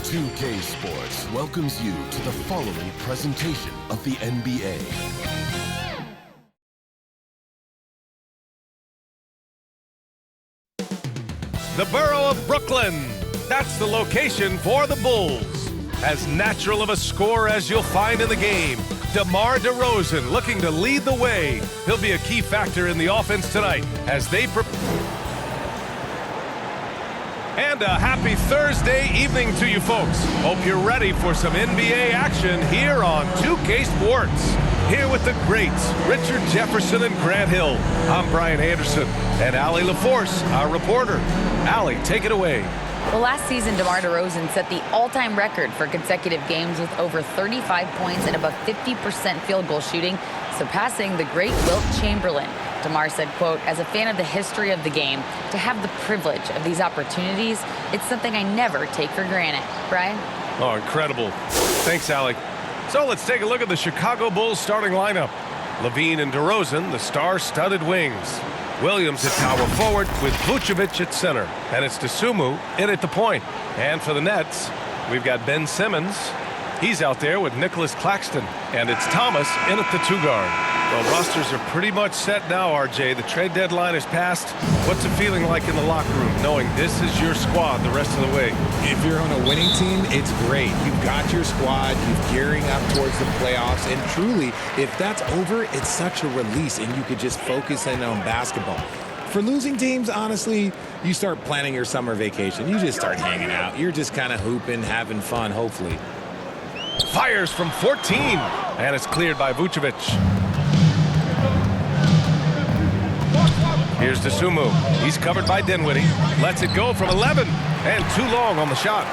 2K Sports welcomes you to the following presentation of the NBA. The borough of Brooklyn. That's the location for the Bulls. As natural of a scorer as you'll find in the game, DeMar DeRozan looking to lead the way. He'll be a key factor in the offense tonight as they prepare. And a happy Thursday evening to you folks. Hope you're ready for some NBA action here on 2K Sports. Here with the greats, Richard Jefferson and Grant Hill. I'm Brian Anderson and Allie LaForce, our reporter. Allie, take it away. Well, last season, DeMar DeRozan set the all-time record for consecutive games with over 35 points and above 50% field goal shooting, surpassing the great Wilt Chamberlain. DeMar said, quote, "As a fan of the history of the game, to have the privilege of these opportunities, it's something I never take for granted." Brian? Oh, incredible. Thanks, Allie. So let's take a look at the Chicago Bulls starting lineup. LaVine and DeRozan, the star-studded wings. Williams at power forward with Vucevic at center. And it's Dosunmu in at the point. And for the Nets, we've got Ben Simmons. He's out there with Nicholas Claxton. And it's Thomas in at the two-guard. Well, rosters are pretty much set now, RJ. The trade deadline is passed. What's it feeling like in the locker room, knowing this is your squad the rest of the way? If you're on a winning team, it's great. You've got your squad. You're gearing up towards the playoffs. And truly, if that's over, it's such a release, and you could just focus in on basketball. For losing teams, honestly, you start planning your summer vacation. You just start hanging out. You're just kind of hooping, having fun, hopefully. Fires from 14, and it's cleared by Vucevic. Here's Dosunmu. He's covered by Dinwiddie. Lets it go from 11, and too long on the shot.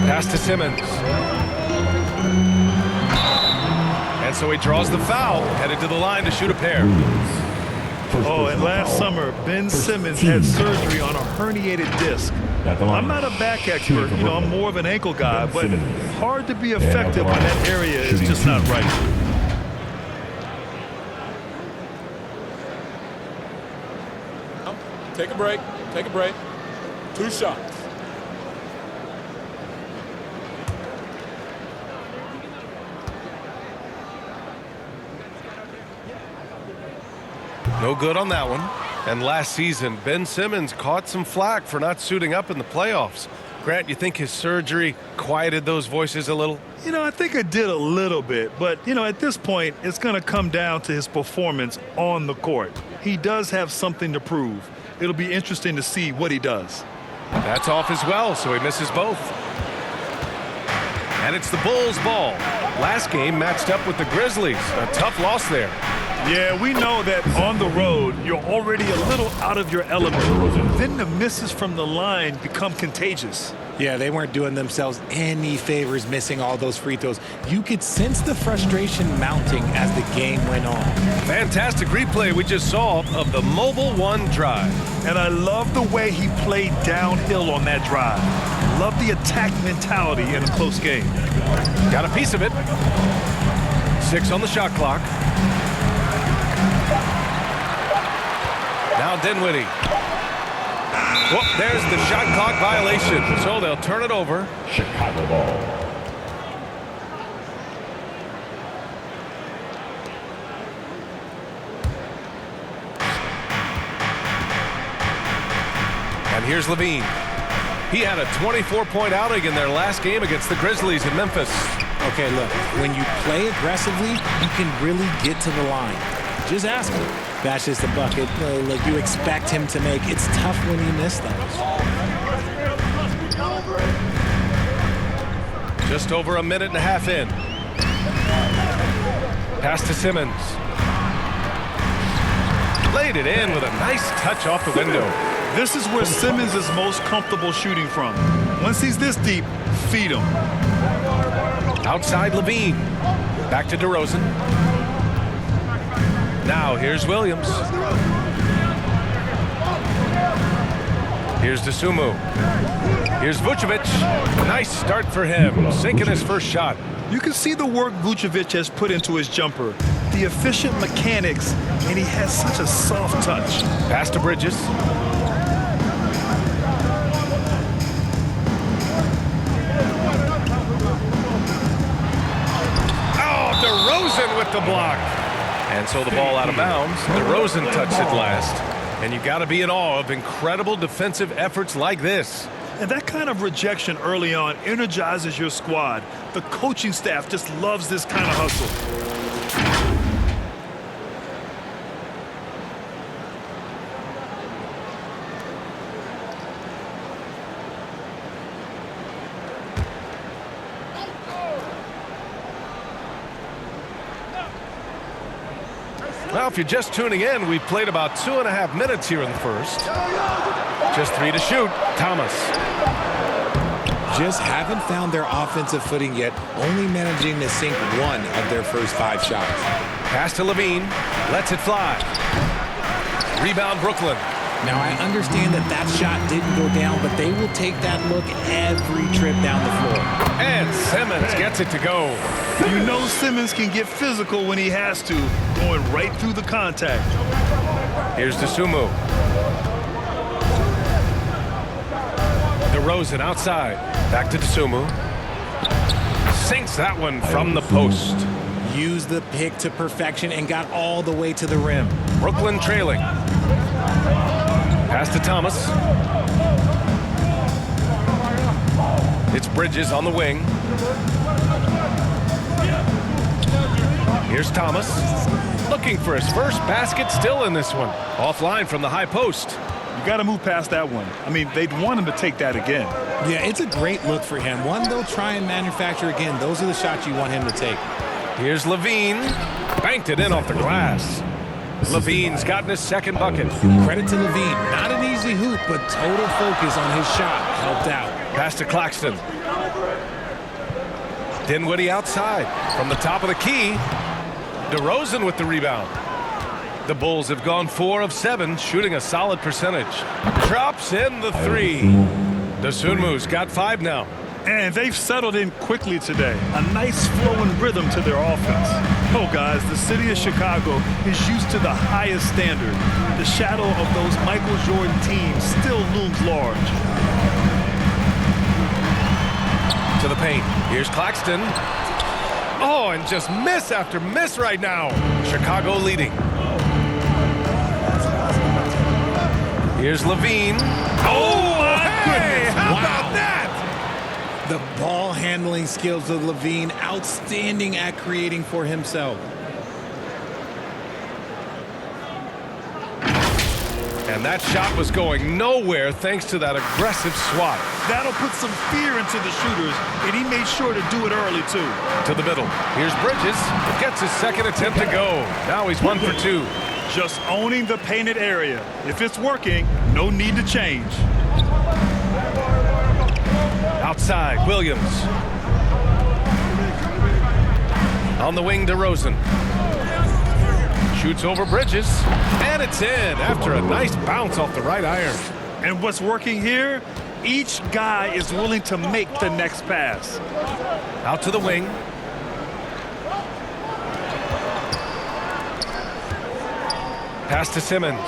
Pass to Simmons. And so he draws the foul, headed to the line to shoot a pair. Oh, and last summer, Ben Simmons had surgery on a herniated disc. I'm not a back expert, I'm more of an ankle guy, but hard to be effective when that area is just not right. Take a break. Take a break. 2 shots. No good on that one. And last season, Ben Simmons caught some flack for not suiting up in the playoffs. Grant, you think his surgery quieted those voices a little? I think it did a little bit, but, at this point, it's going to come down to his performance on the court. He does have something to prove. It'll be interesting to see what he does. That's off as well, so he misses both. And it's the Bulls' ball. Last game matched up with the Grizzlies. A tough loss there. Yeah, we know that on the road, you're already a little out of your element. Then the misses from the line become contagious. Yeah, they weren't doing themselves any favors missing all those free throws. You could sense the frustration mounting as the game went on. Fantastic replay we just saw of the Mobile One drive. And I love the way he played downhill on that drive. Love the attack mentality in a close game. Got a piece of it. 6 on the shot clock. Now Dinwiddie. Whoop, there's the shot clock violation. So they'll turn it over. Chicago ball. And here's LaVine. He had a 24-point outing in their last game against the Grizzlies in Memphis. Okay, look, when you play aggressively, you can really get to the line. Just ask him. That's just a bucket. Like you expect him to make. It's tough when you miss those. Just over a minute and a half in. Pass to Simmons. Laid it in with a nice touch off the window. This is where Simmons is most comfortable shooting from. Once he's this deep, feed him. Outside LaVine. Back to DeRozan. Now here's Williams. Here's Dosunmu. Here's Vucevic. Nice start for him, sinking his first shot. You can see the work Vucevic has put into his jumper, the efficient mechanics, and he has such a soft touch. Pass to Bridges. DeRozan with the block. And so the ball out of bounds. DeRozan touched it last. And you got to be in awe of incredible defensive efforts like this. And that kind of rejection early on energizes your squad. The coaching staff just loves this kind of hustle. Well, if you're just tuning in, we've played about 2.5 minutes here in the first. Just 3 to shoot. Thomas. Just haven't found their offensive footing yet, only managing to sink 1 of their first 5 shots. Pass to Levine. Lets it fly. Rebound, Brooklyn. Now, I understand that shot didn't go down, but they will take that look every trip down the floor. And Simmons gets it to go. You know Simmons can get physical when he has to, going right through the contact. Here's DeSumo. DeRozan outside. Back to DeSumo. Sinks that one from the post. Used the pick to perfection and got all the way to the rim. Brooklyn trailing. Pass to Thomas. It's Bridges on the wing. Here's Thomas. Looking for his first basket, still in this one. Offline from the high post. You got to move past that one. I mean, they'd want him to take that again. Yeah, it's a great look for him. One they'll try and manufacture again. Those are the shots you want him to take. Here's Levine. Banked it in off the glass. Levine's gotten his second bucket. Credit to Levine. Not an easy hoop, but total focus on his shot helped out. Pass to Claxton. Dinwiddie outside. From the top of the key. DeRozan with the rebound. The Bulls have gone 4 of 7, shooting a solid percentage. Drops in the 3. DeSunmu's got 5 now. And they've settled in quickly today. A nice flowing rhythm to their offense. Oh, guys, the city of Chicago is used to the highest standard. The shadow of those Michael Jordan teams still looms large. To the paint. Here's Claxton. Oh, and just miss after miss right now. Chicago leading. Here's Levine. Oh, my goodness. How about that? The ball handling skills of Levine, outstanding at creating for himself. And that shot was going nowhere thanks to that aggressive swat. That'll put some fear into the shooters, and he made sure to do it early, too. To the middle. Here's Bridges. Gets his second attempt to go. Now he's 1 for 2. Just owning the painted area. If it's working, no need to change. Outside, Williams. On the wing, DeRozan. Shoots over Bridges, and it's in after a nice bounce off the right iron. And what's working here? Each guy is willing to make the next pass. Out to the wing. Pass to Simmons.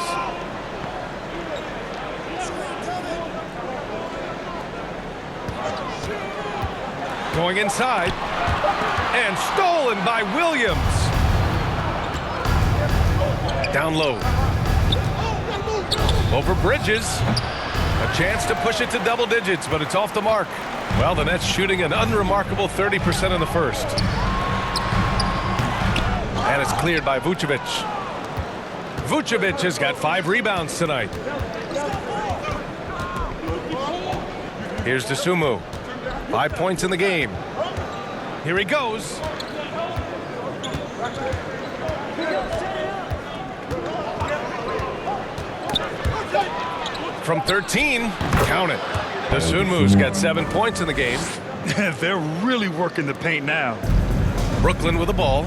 Going inside. And stolen by Williams. Down low. Over Bridges. A chance to push it to double digits, but it's off the mark. Well, the Nets shooting an unremarkable 30% in the first. And it's cleared by Vucevic. Vucevic has got 5 rebounds tonight. Here's DeSumo. 5 points in the game. Here he goes. From 13, count it. DeSunmu's got 7 points in the game. They're really working the paint now. Brooklyn with the ball.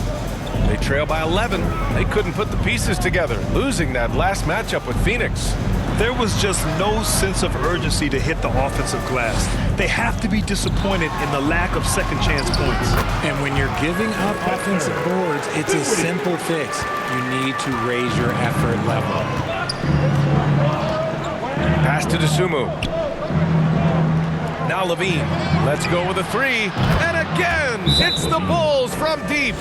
They trail by 11. They couldn't put the pieces together, losing that last matchup with Phoenix. There was just no sense of urgency to hit the offensive glass. They have to be disappointed in the lack of second chance points. And when you're giving up offensive boards, it's a simple fix. You need to raise your effort level. Pass to DeSumo. Now Levine. Let's go with a 3. And again, it's the Bulls from deep.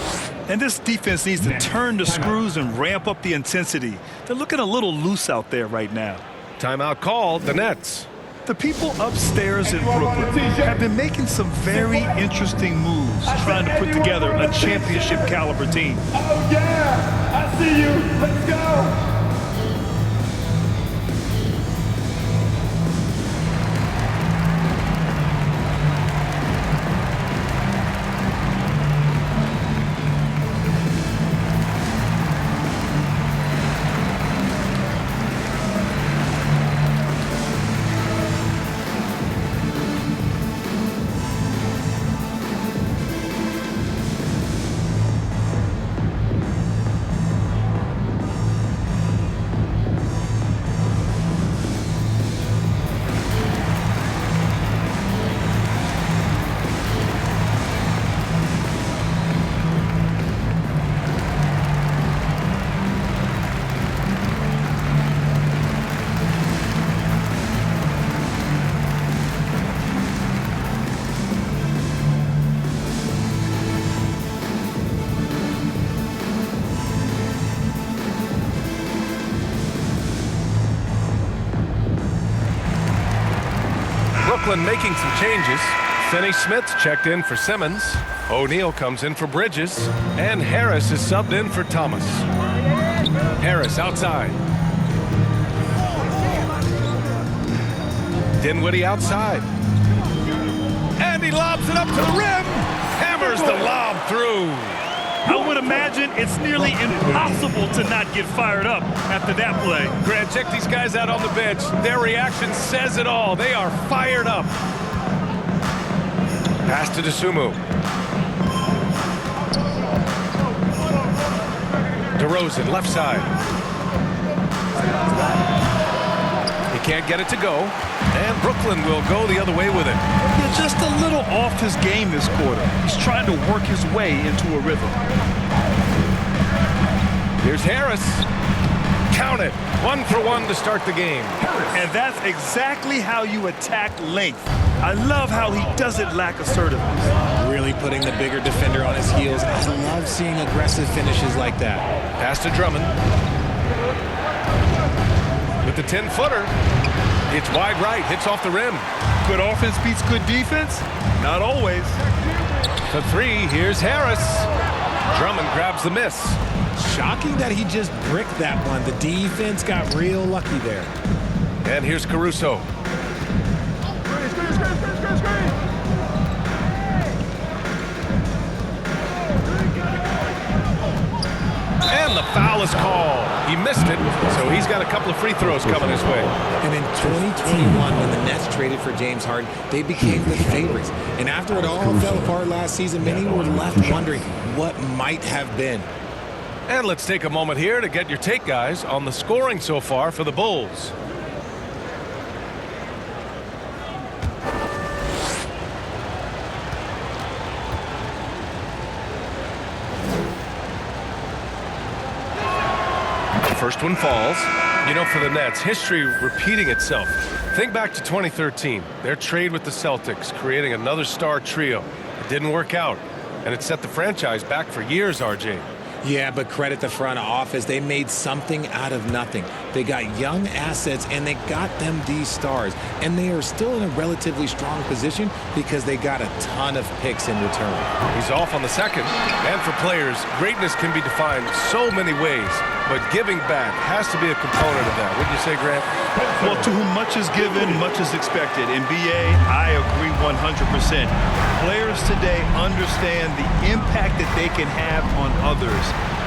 And this defense needs to turn the screws and ramp up the intensity. They're looking a little loose out there right now. Timeout called, the Nets. The people upstairs in Brooklyn have been making some very interesting moves, trying to put together a championship caliber team. Oh yeah, I see you, let's go. Brooklyn making some changes. Finney-Smith's checked in for Simmons. O'Neal comes in for Bridges. And Harris is subbed in for Thomas. Harris outside. Dinwiddie outside. And he lobs it up to the rim. Hammers the lob through. I would imagine it's nearly impossible to not get fired up after that play. Grant, check these guys out on the bench. Their reaction says it all. They are fired up. Pass to DeSumo. DeRozan, left side. He can't get it to go. And Brooklyn will go the other way with it. Yeah, just a little off his game this quarter. He's trying to work his way into a rhythm. Here's Harris. Count it. 1 for 1 to start the game. And that's exactly how you attack length. I love how he doesn't lack assertiveness. Really putting the bigger defender on his heels. I love seeing aggressive finishes like that. Pass to Drummond. With the 10-footer. It's wide right. Hits off the rim. Good offense beats good defense? Not always. For 3, here's Harris. Drummond grabs the miss. Shocking that he just bricked that one. The defense got real lucky there. And here's Caruso. And the foul is called. He missed it, so he's got a couple of free throws coming his way. And in 2021, when the Nets traded for James Harden, they became the favorites. And after it all fell apart last season, many were left wondering what might have been. And let's take a moment here to get your take, guys, on the scoring so far for the Bulls. First one falls. You know, for the Nets, history repeating itself. Think back to 2013. Their trade with the Celtics, creating another star trio. It didn't work out, and it set the franchise back for years, RJ. Yeah, but credit the front office. They made something out of nothing. They got young assets, and they got them these stars. And they are still in a relatively strong position because they got a ton of picks in return. He's off on the second. And for players, greatness can be defined so many ways. But giving back has to be a component of that. Wouldn't you say, Grant? Well, to whom much is given, much is expected. In BA, I agree 100%. Players today understand the impact that they can have on others.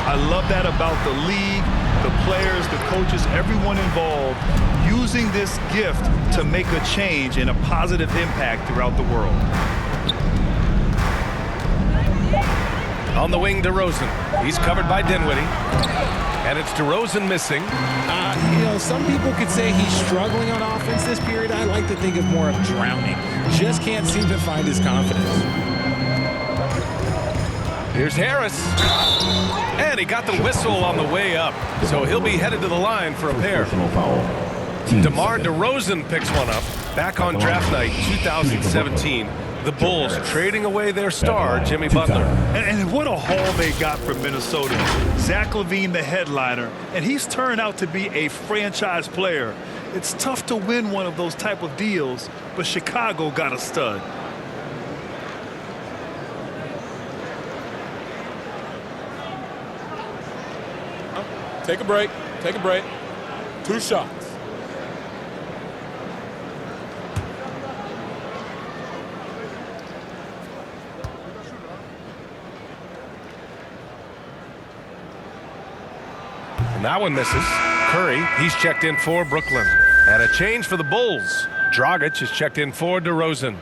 I love that about the league, the players, the coaches, everyone involved, using this gift to make a change and a positive impact throughout the world. On the wing, DeRozan. He's covered by Dinwiddie. And it's DeRozan missing. You know, some people could say he's struggling on offense this period. I like to think of more of drowning. Just can't seem to find his confidence. Here's Harris. And he got the whistle on the way up. So he'll be headed to the line for a pair. DeMar DeRozan picks one up. Back on draft night 2017. The Bulls trading away their star, Jimmy Butler. And what a haul they got from Minnesota. Zach LaVine, the headliner, and he's turned out to be a franchise player. It's tough to win one of those type of deals, but Chicago got a stud. Take a break. Take a break. 2 shots. And that one misses. Curry, he's checked in for Brooklyn. And a change for the Bulls. Dragic is checked in for DeRozan.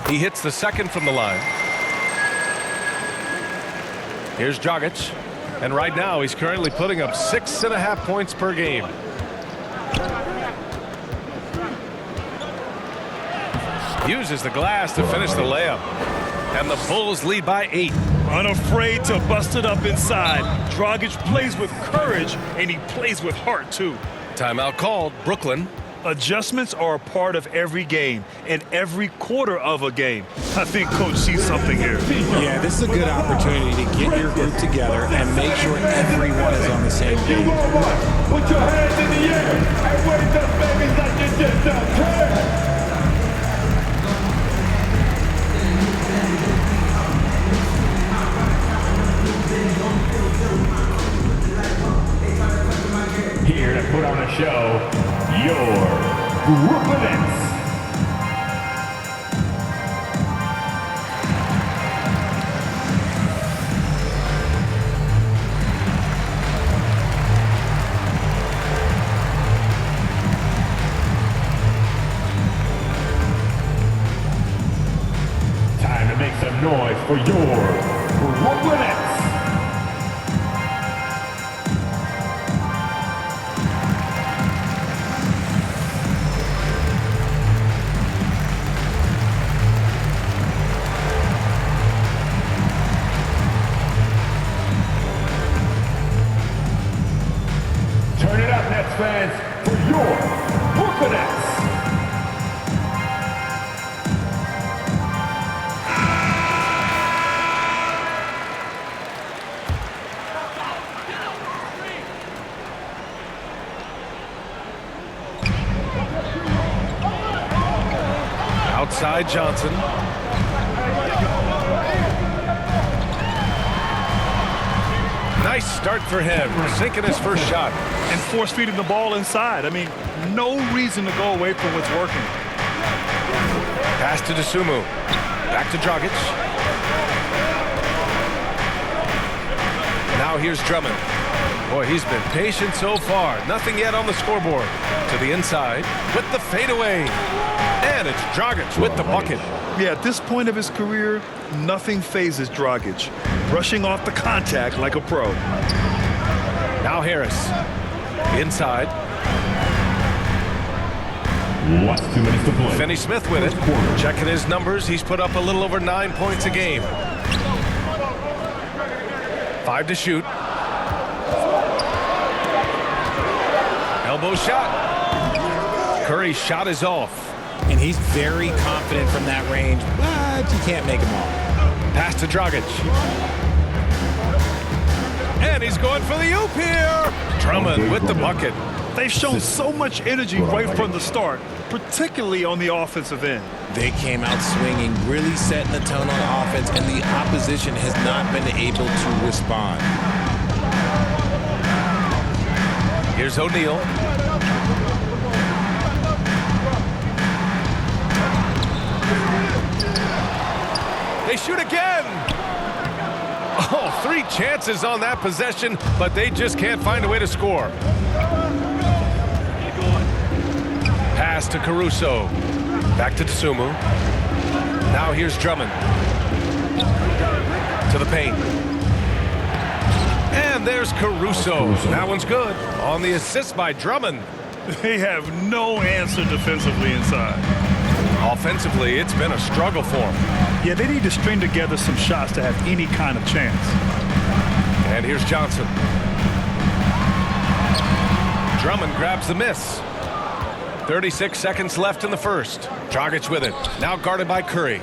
He hits the second from the line. Here's Dragic. And right now, he's currently putting up 6.5 points per game. Uses the glass to finish the layup. And the Bulls lead by 8. Unafraid to bust it up inside. Dragic plays with courage, and he plays with heart, too. Timeout called, Brooklyn. Adjustments are a part of every game and every quarter of a game. I think Coach sees something here. Yeah, this is a good opportunity to get your group together and make sure everyone is on the same page. Put your hands in the air and wave those babies like you just don't care. Here to put on a show, your Brooklyn Nets. Time to make some noise for your Brooklyn Nets. Turn it up, Nets fans, for your Brooklyn Nets. Outside Johnson. Nice start for him, sinking his first shot. And force-feeding the ball inside. I mean, no reason to go away from what's working. Pass to DeSumo. Back to Dragic. Now here's Drummond. Boy, he's been patient so far. Nothing yet on the scoreboard. To the inside with the fadeaway. And it's Dragic with the bucket. Yeah, at this point of his career, nothing phases Dragic. Brushing off the contact like a pro. Now Harris. Inside. What's 2 minutes to play? Finney Smith with it. Checking his numbers. He's put up a little over 9 points a game. 5 to shoot. Elbow shot. Curry's shot is off. And he's very confident from that range, but you can't make him all. Pass to Dragic. And he's going for the oop here. Drummond with the bucket. They've shown so much energy right from the start, particularly on the offensive end. They came out swinging, really setting the tone on offense, and the opposition has not been able to respond. Here's O'Neal. They shoot again. Oh, 3 chances on that possession, but they just can't find a way to score. Pass to Caruso. Back to DeSumo. Now here's Drummond. To the paint. And there's Caruso. That one's good. On the assist by Drummond. They have no answer defensively inside. Offensively, it's been a struggle for them. Yeah, they need to string together some shots to have any kind of chance. And here's Johnson. Drummond grabs the miss. 36 seconds left in the first. Dragic with it. Now guarded by Curry.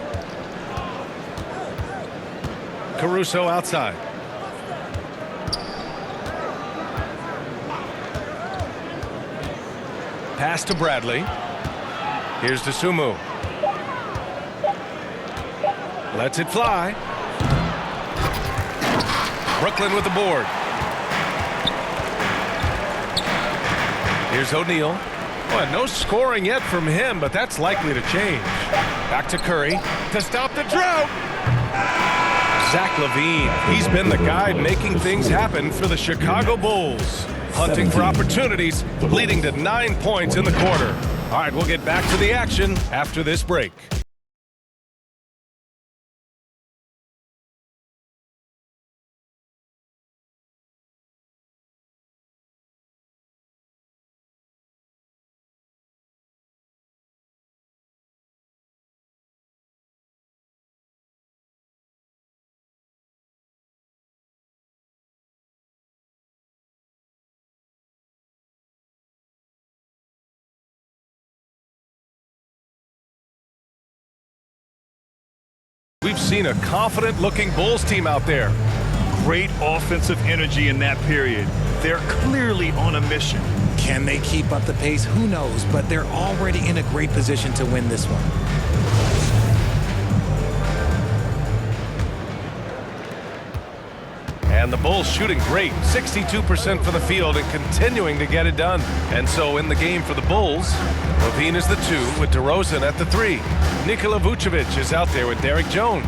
Caruso outside. Pass to Bradley. Here's Dosunmu. Lets it fly. Brooklyn with the board. Here's O'Neal. Well, no scoring yet from him, but that's likely to change. Back to Curry to stop the drought. Zach LaVine, he's been the guy making things happen for the Chicago Bulls. Hunting for opportunities, leading to 9 points in the quarter. All right, we'll get back to the action after this break. We've seen a confident-looking Bulls team out there. Great offensive energy in that period. They're clearly on a mission. Can they keep up the pace? Who knows, but they're already in a great position to win this one. And the Bulls shooting great, 62% for the field and continuing to get it done. And so in the game for the Bulls, LaVine is the 2 with DeRozan at the 3. Nikola Vucevic is out there with Derrick Jones.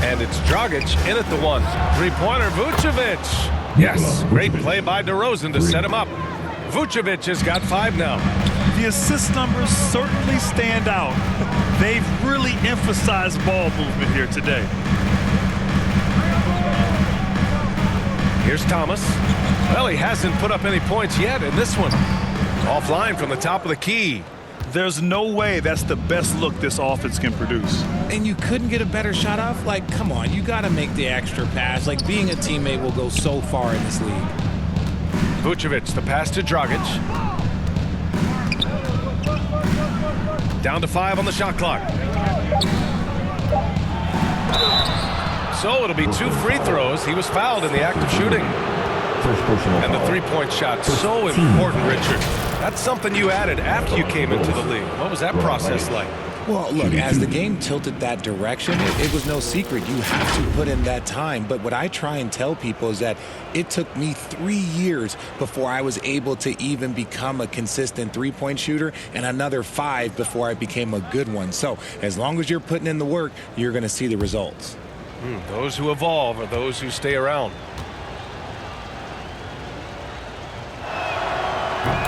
And it's Dragic in at the 1. Three-pointer, Vucevic. Yes, great play by DeRozan to set him up. Vucevic has got 5 now. The assist numbers certainly stand out. They've really emphasized ball movement here today. Here's Thomas. Well, he hasn't put up any points yet in this one. Offline from the top of the key. There's no way that's the best look this offense can produce. And you couldn't get a better shot off? Like, come on, you got to make the extra pass. Like, being a teammate will go so far in this league. Vucevic, the pass to Dragic. Down to 5 on the shot clock. So it'll be 2 free throws. He was fouled in the act of shooting. And the three-point shot, so important, Richard. That's something you added after you came into the league. What was that process like? Well, look, as the game tilted that direction, it was no secret. You have to put in that time. But what I try and tell people is that it took me 3 years before I was able to even become a consistent three-point shooter, and another 5 before I became a good one. So as long as you're putting in the work, you're going to see the results. Those who evolve are those who stay around.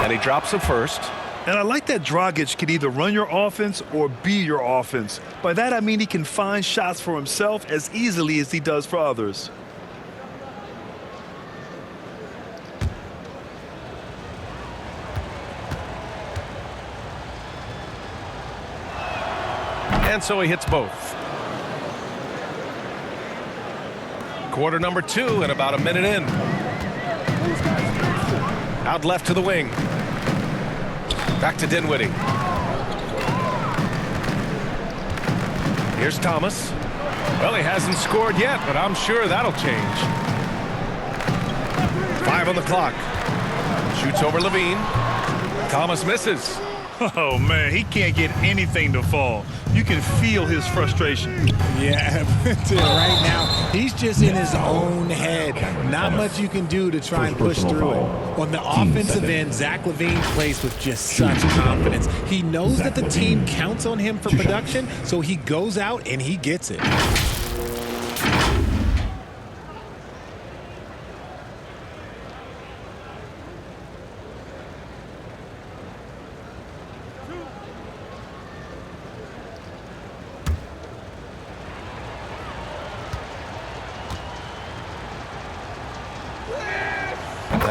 And he drops the first. And I like that Dragic can either run your offense or be your offense. By that, I mean he can find shots for himself as easily as he does for others. And so he hits both. Quarter number 2 and about a minute in. Out left to the wing. Back to Dinwiddie. Here's Thomas. Well, he hasn't scored yet, but I'm sure that'll change. 5 on the clock. Shoots over LaVine. Thomas misses. Oh, man, he can't get anything to fall. You can feel his frustration. Yeah, right now, he's just in his own head. Not much you can do to try and push through it. On the offensive end, Zach LaVine plays with just such confidence. He knows that the team counts on him for production, so he goes out and he gets it.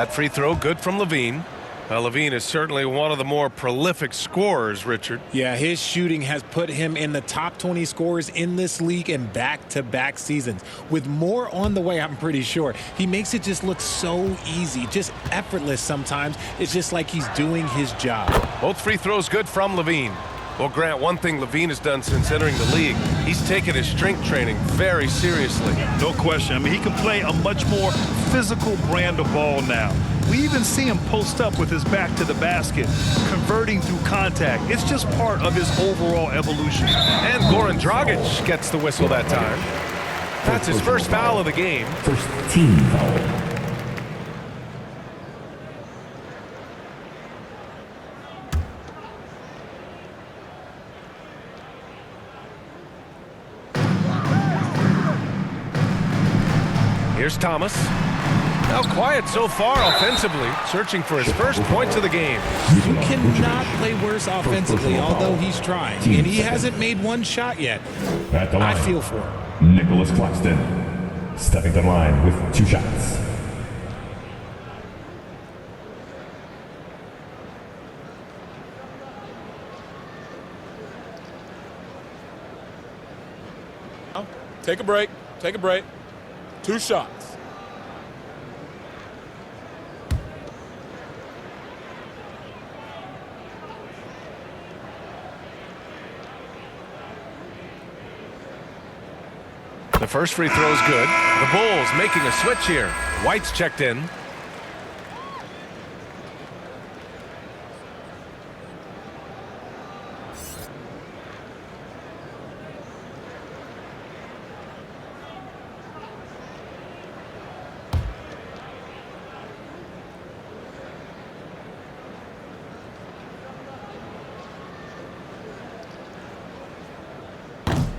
That free throw good from LaVine. Well, Levine is certainly one of the more prolific scorers, Richard. Yeah, his shooting has put him in the top 20 scorers in this league in back-to-back seasons. With more on the way, I'm pretty sure. He makes it just look so easy, just effortless sometimes. It's just like he's doing his job. Both free throws good from Levine. Well, Grant, one thing Levine has done since entering the league, he's taken his strength training very seriously. No question. I mean, he can play a much more physical brand of ball now. We even see him post up with his back to the basket, converting through contact. It's just part of his overall evolution. And Goran Dragic gets the whistle that time. That's his first foul of the game. First team foul. Here's Thomas. Now quiet so far offensively, searching for his first points of the game. You cannot play worse offensively, although he's trying, and he hasn't made one shot yet. At the line, I feel for him. Nicholas Claxton, stepping to the line with 2 shots. Take a break. Take a break. 2 shots. The first free throw is good. The Bulls making a switch here. White's checked in.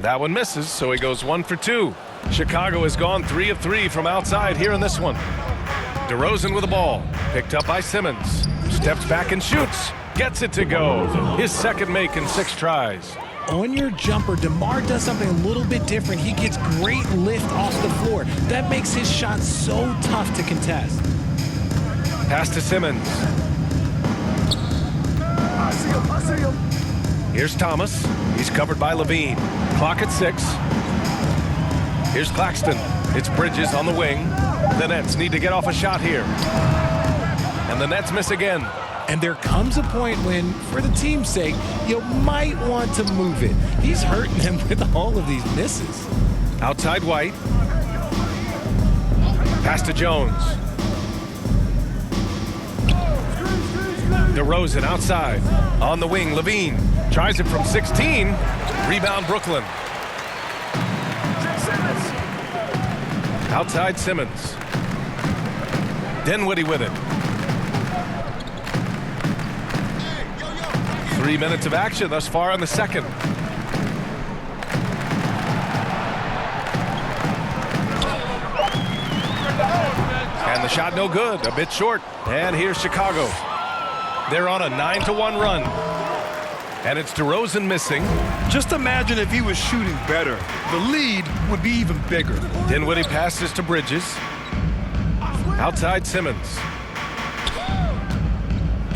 That one misses, so he goes 1 for 2. Chicago has gone 3 of 3 from outside here in this one. DeRozan with the ball, picked up by Simmons. Steps back and shoots, gets it to go. His second make in 6 tries. On your jumper, DeMar does something a little bit different. He gets great lift off the floor. That makes his shot so tough to contest. Pass to Simmons. I see him. Here's Thomas. He's covered by Levine. Clock at 6. Here's Claxton. It's Bridges on the wing. The Nets need to get off a shot here. And the Nets miss again. And there comes a point when, for the team's sake, you might want to move it. He's hurting them with all of these misses. Outside White. Pass to Jones. DeRozan outside. On the wing, Levine. Tries it from 16. Rebound, Brooklyn. Outside Simmons. Dinwiddie with it. 3 minutes of action thus far in the second. And the shot no good, a bit short. And here's Chicago. They're on a 9-1 run. And it's DeRozan missing. Just imagine if he was shooting better. The lead would be even bigger. Dinwiddie passes to Bridges. Outside Simmons.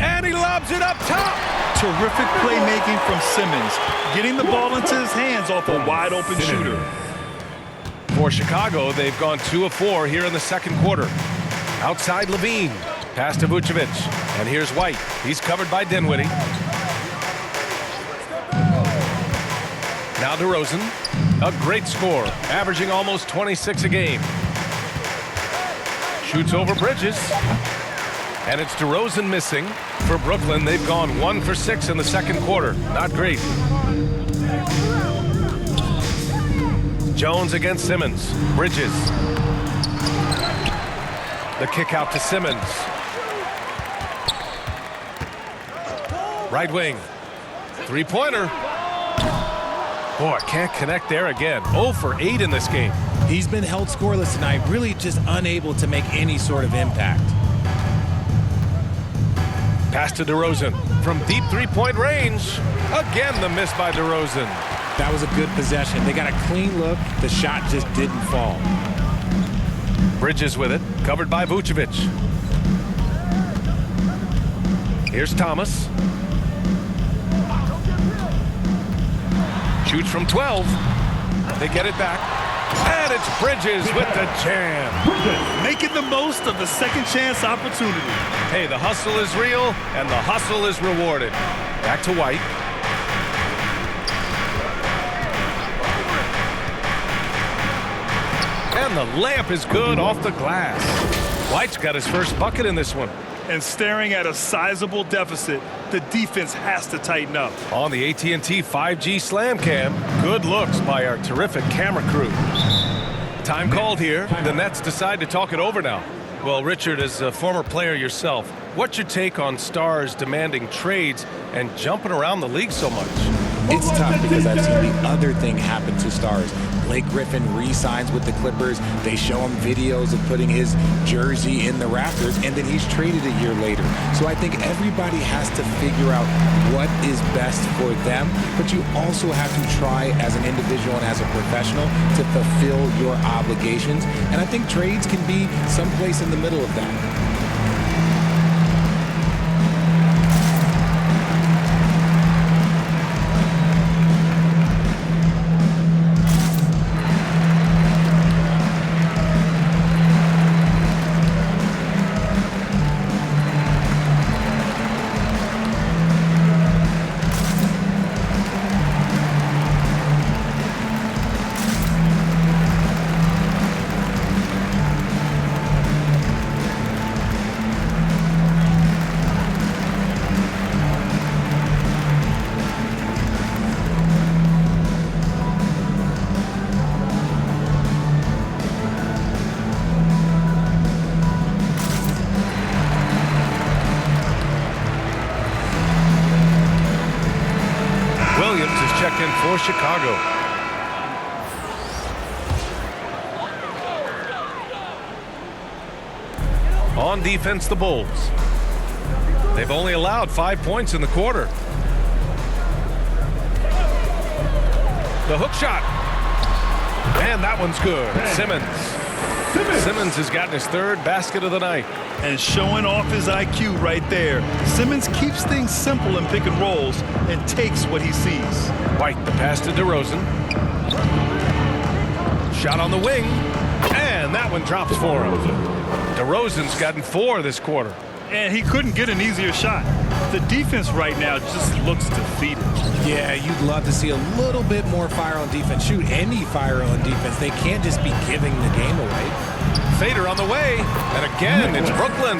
And he lobs it up top. Terrific playmaking from Simmons, getting the ball into his hands off a wide-open shooter. For Chicago, they've gone 2 of 4 here in the second quarter. Outside Levine. Pass to Vucevic. And here's White. He's covered by Dinwiddie. Now DeRozan, a great score, averaging almost 26 a game. Shoots over Bridges. And it's DeRozan missing. For Brooklyn, they've gone 1 for 6 in the second quarter. Not great. Jones against Simmons. Bridges. The kick out to Simmons. Right wing. 3-pointer. Boy, can't connect there again. 0 for 8 in this game. He's been held scoreless tonight, really just unable to make any sort of impact. Pass to DeRozan from deep 3-point range. Again, the miss by DeRozan. That was a good possession. They got a clean look. The shot just didn't fall. Bridges with it, covered by Vucevic. Here's Thomas. Shoots from 12. They get it back. And it's Bridges with the jam. Making the most of the second chance opportunity. Hey, the hustle is real, and the hustle is rewarded. Back to White. And the layup is good off the glass. White's got his first bucket in this one. And staring at a sizable deficit, the defense has to tighten up. On the AT&T 5G Slam Cam, good looks by our terrific camera crew. Time called here. The Nets decide to talk it over now. Well, Richard, as a former player yourself, what's your take on stars demanding trades and jumping around the league so much? It's tough because I've seen the other thing happen to stars. Blake Griffin re-signs with the Clippers. They show him videos of putting his jersey in the rafters, and then he's traded a year later. So I think everybody has to figure out what is best for them, but you also have to try as an individual and as a professional to fulfill your obligations. And I think trades can be someplace in the middle of that. Checked in for Chicago. On defense, the Bulls. They've only allowed 5 points in the quarter. The hook shot. And that one's good. Simmons has gotten his third basket of the night. And showing off his IQ right there. Simmons keeps things simple in pick and rolls and takes what he sees. White, the pass to DeRozan. Shot on the wing. And that one drops for him. DeRozan's gotten 4 this quarter. And he couldn't get an easier shot. The defense right now just looks defeated. Yeah, you'd love to see a little bit more fire on defense. Shoot, any fire on defense. They can't just be giving the game away. Fader on the way. And again, it's Brooklyn.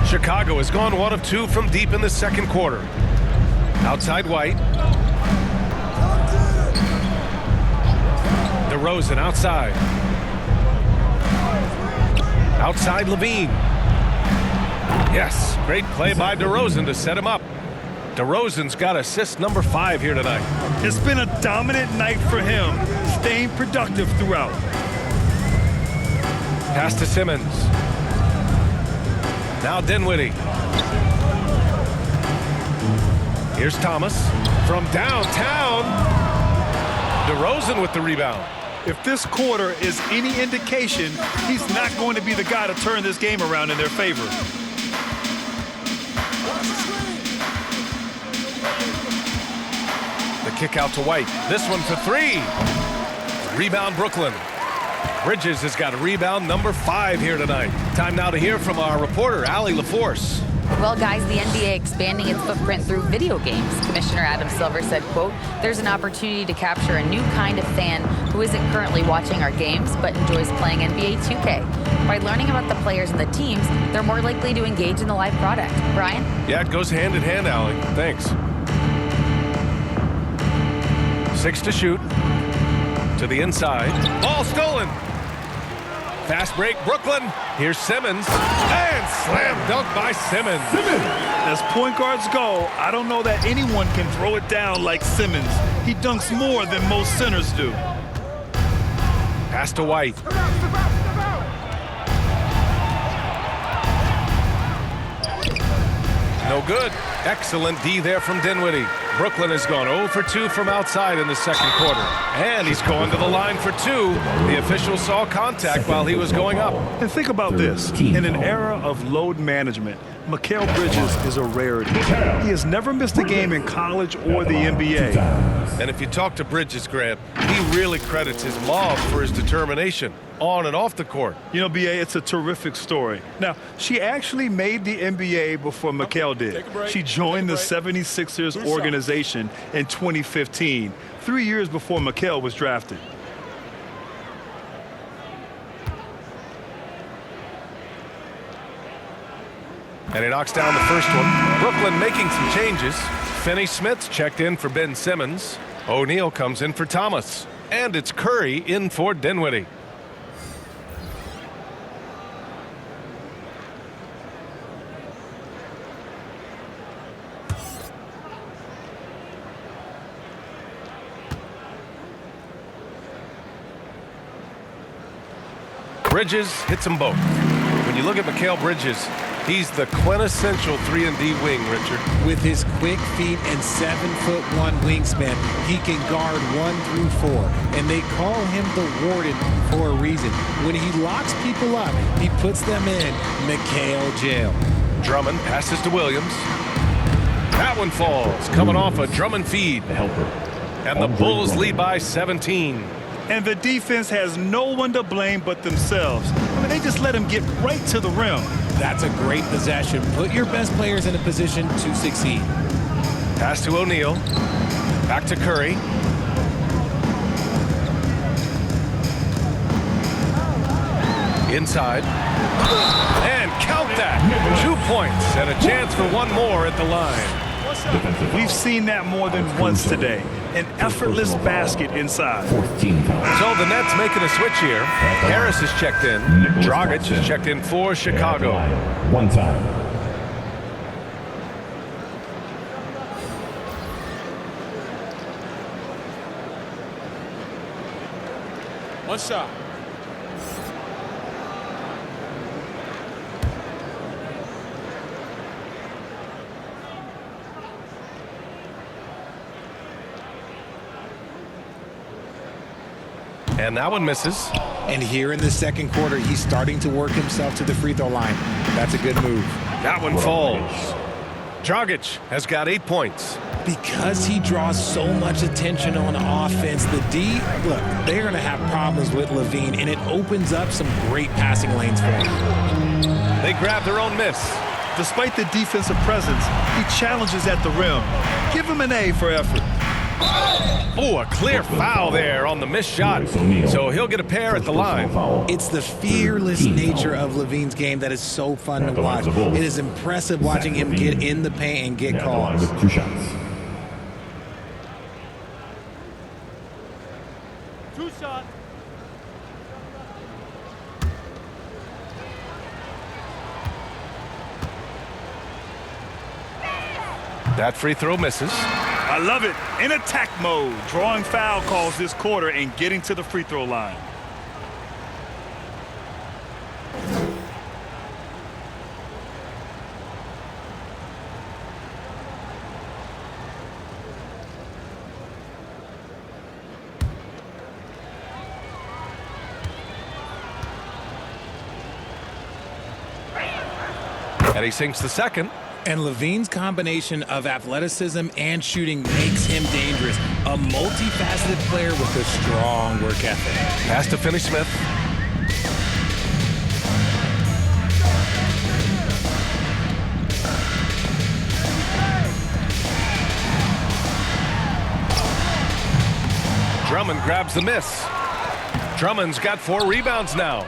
Chicago has gone 1 of 2 from deep in the second quarter. Outside White. DeRozan outside. Outside Levine. Yes, great play by DeRozan to set him up. DeRozan's got assist number 5 here tonight. It's been a dominant night for him, staying productive throughout. Pass to Simmons. Now Dinwiddie. Here's Thomas from downtown. DeRozan with the rebound. If this quarter is any indication, he's not going to be the guy to turn this game around in their favor. The kick out to White. This one for 3. Rebound Brooklyn. Bridges has got a rebound number 5 here tonight. Time now to hear from our reporter, Allie LaForce. Well, guys, the NBA expanding its footprint through video games. Commissioner Adam Silver said, quote, "There's an opportunity to capture a new kind of fan who isn't currently watching our games but enjoys playing NBA 2K. By learning about the players and the teams, they're more likely to engage in the live product." Brian? Yeah, it goes hand in hand, Allie. Thanks. 6 to shoot. To the inside. Ball stolen. Fast break, Brooklyn. Here's Simmons. And slam dunk by Simmons. As point guards go, I don't know that anyone can throw it down like Simmons. He dunks more than most centers do. Pass to White. No good. Excellent D there from Dinwiddie. Brooklyn has gone 0 for 2 from outside in the second quarter. And he's going to the line for 2. The official saw contact while he was going up. And think about this. In an era of load management, Mikal Bridges is a rarity. He has never missed a game in college or the NBA. And if you talk to Bridges, Grant, he really credits his mom for his determination on and off the court. You know, B.A., it's a terrific story. Now, she actually made the NBA before Mikal did. She joined the 76ers organization in 2015, 3 years before Mikal was drafted. And he knocks down the first one. Brooklyn making some changes. Finney Smith's checked in for Ben Simmons. O'Neal comes in for Thomas. And it's Curry in for Dinwiddie. Bridges hits them both. When you look at Mikal Bridges, he's the quintessential 3-and-D wing, Richard. With his quick feet and 7'1" wingspan, he can guard 1 through 4. And they call him the Warden for a reason. When he locks people up, he puts them in Mikal jail. Drummond passes to Williams. That one falls, coming off a Drummond feed. And the Bulls lead by 17. And the defense has no one to blame but themselves. I mean, they just let him get right to the rim. That's a great possession. Put your best players in a position to succeed. Pass to O'Neal. Back to Curry. Inside. And count that. 2 points and a chance for one more at the line. We've seen that more than once today. An effortless basket inside. So the Nets making a switch here. Harris is checked in. Dragic is checked in for Chicago. One time. One shot. And that one misses. And here in the second quarter, he's starting to work himself to the free throw line. That's a good move. That one falls. Dragic has got 8 points. Because he draws so much attention on offense, the D, look, they're going to have problems with Levine, and it opens up some great passing lanes for him. They grab their own miss. Despite the defensive presence, he challenges at the rim. Give him an A for effort. Oh, a clear foul there on the missed shot. So he'll get a pair at the line. It's the fearless nature of Levine's game that is so fun to watch. It is impressive watching him get in the paint and get calls. 2 shots. 2 shots. That free throw misses. I love it. In attack mode, drawing foul calls this quarter and getting to the free throw line. And he sinks the second. And Levine's combination of athleticism and shooting makes him dangerous. A multifaceted player with a strong work ethic. Pass to Finney Smith. Drummond grabs the miss. Drummond's got 4 rebounds now.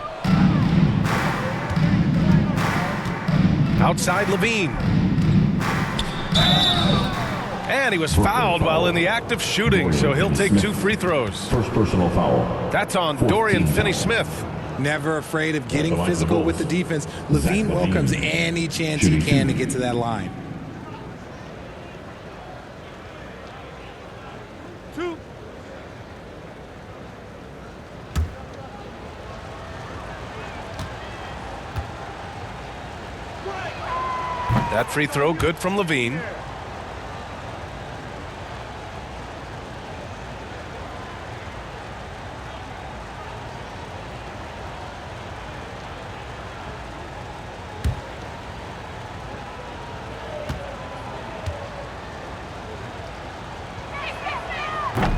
Outside Levine. And he was fouled while in the act of shooting, so he'll take 2 free throws. First personal foul. That's on Dorian Finney-Smith. Never afraid of getting physical with the defense. Levine welcomes any chance he can to get to that line. 2. That free throw good from Levine.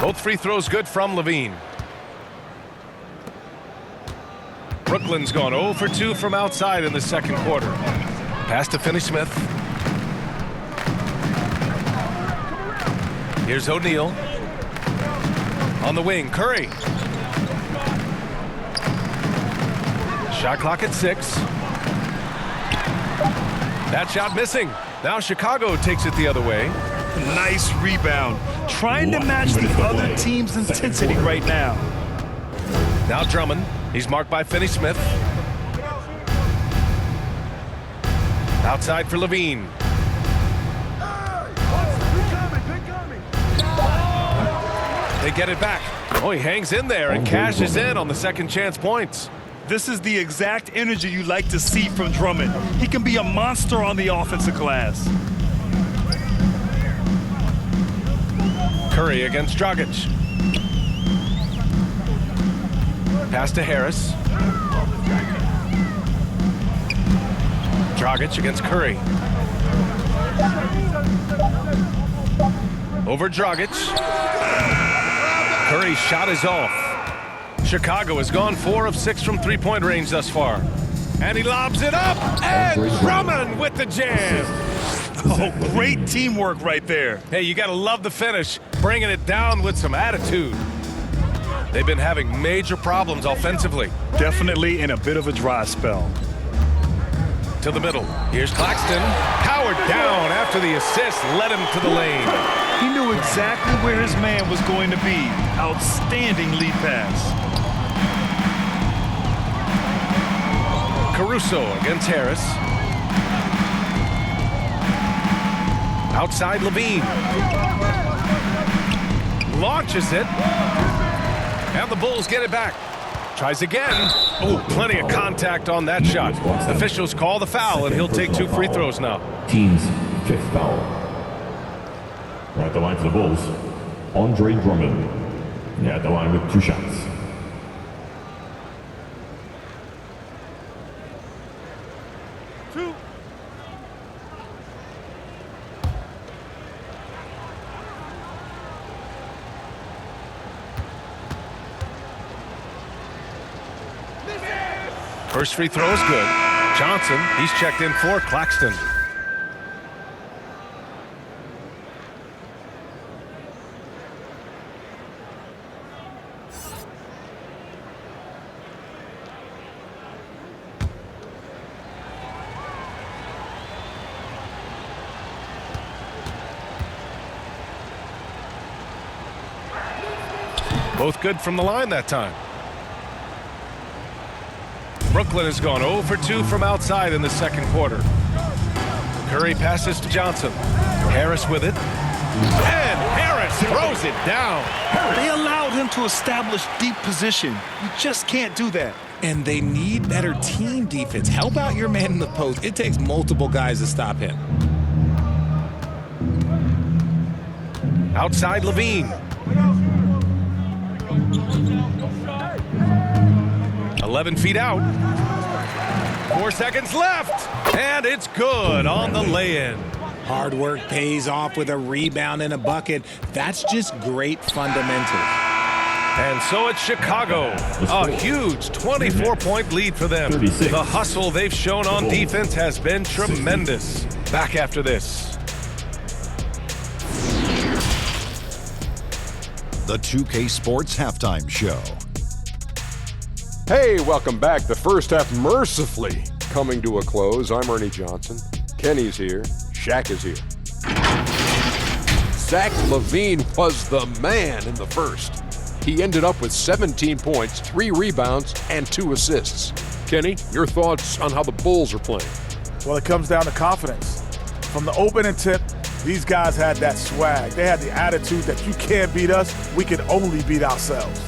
Both free throws good from Levine. Brooklyn's gone 0 for 2 from outside in the second quarter. Pass to Finney-Smith. Here's O'Neal. On the wing, Curry. Shot clock at 6. That shot missing. Now Chicago takes it the other way. Nice rebound. Trying to match the other team's intensity right now. Now Drummond. He's marked by Finney-Smith. Outside for Levine. They get it back. Oh, he hangs in there and cashes in on the second chance points. This is the exact energy you like to see from Drummond. He can be a monster on the offensive glass. Curry against Dragic. Pass to Harris. Dragic against Curry. Over Dragic. Curry's shot is off. Chicago has gone 4 of 6 from three-point range thus far. And he lobs it up. And Drummond with the jam. Oh, great teamwork right there. Hey, you got to love the finish. Bringing it down with some attitude. They've been having major problems offensively. Definitely in a bit of a dry spell. To the middle. Here's Claxton. Powered down after the assist led him to the lane. He knew exactly where his man was going to be. Outstanding lead pass. Caruso against Harris. Outside Levine. Launches it. And the Bulls get it back. Tries again. Oh, plenty of contact on that shot. Officials call the foul, and he'll take 2 free throws now. Team's 5th foul. Right at the line for the Bulls, Andre Drummond. At the line with 2 shots. First free throw is good. Johnson, he's checked in for Claxton. Both good from the line that time. Brooklyn has gone 0 for 2 from outside in the second quarter. Curry passes to Johnson. Harris with it. And Harris throws it down. They allowed him to establish deep position. You just can't do that. And they need better team defense. Help out your man in the post. It takes multiple guys to stop him. Outside Levine. 11 feet out. 4 seconds left. And it's good on the lay-in. Hard work pays off with a rebound and a bucket. That's just great fundamentals. And so it's Chicago. A huge 24-point lead for them. The hustle they've shown on defense has been tremendous. Back after this. The 2K Sports Halftime Show. Hey, welcome back. The first half mercifully coming to a close. I'm Ernie Johnson. Kenny's here. Shaq is here. Zach LaVine was the man in the first. He ended up with 17 points, 3 rebounds, and 2 assists. Kenny, your thoughts on how the Bulls are playing? Well, it comes down to confidence. From the opening tip, these guys had that swag. They had the attitude that you can't beat us, we can only beat ourselves.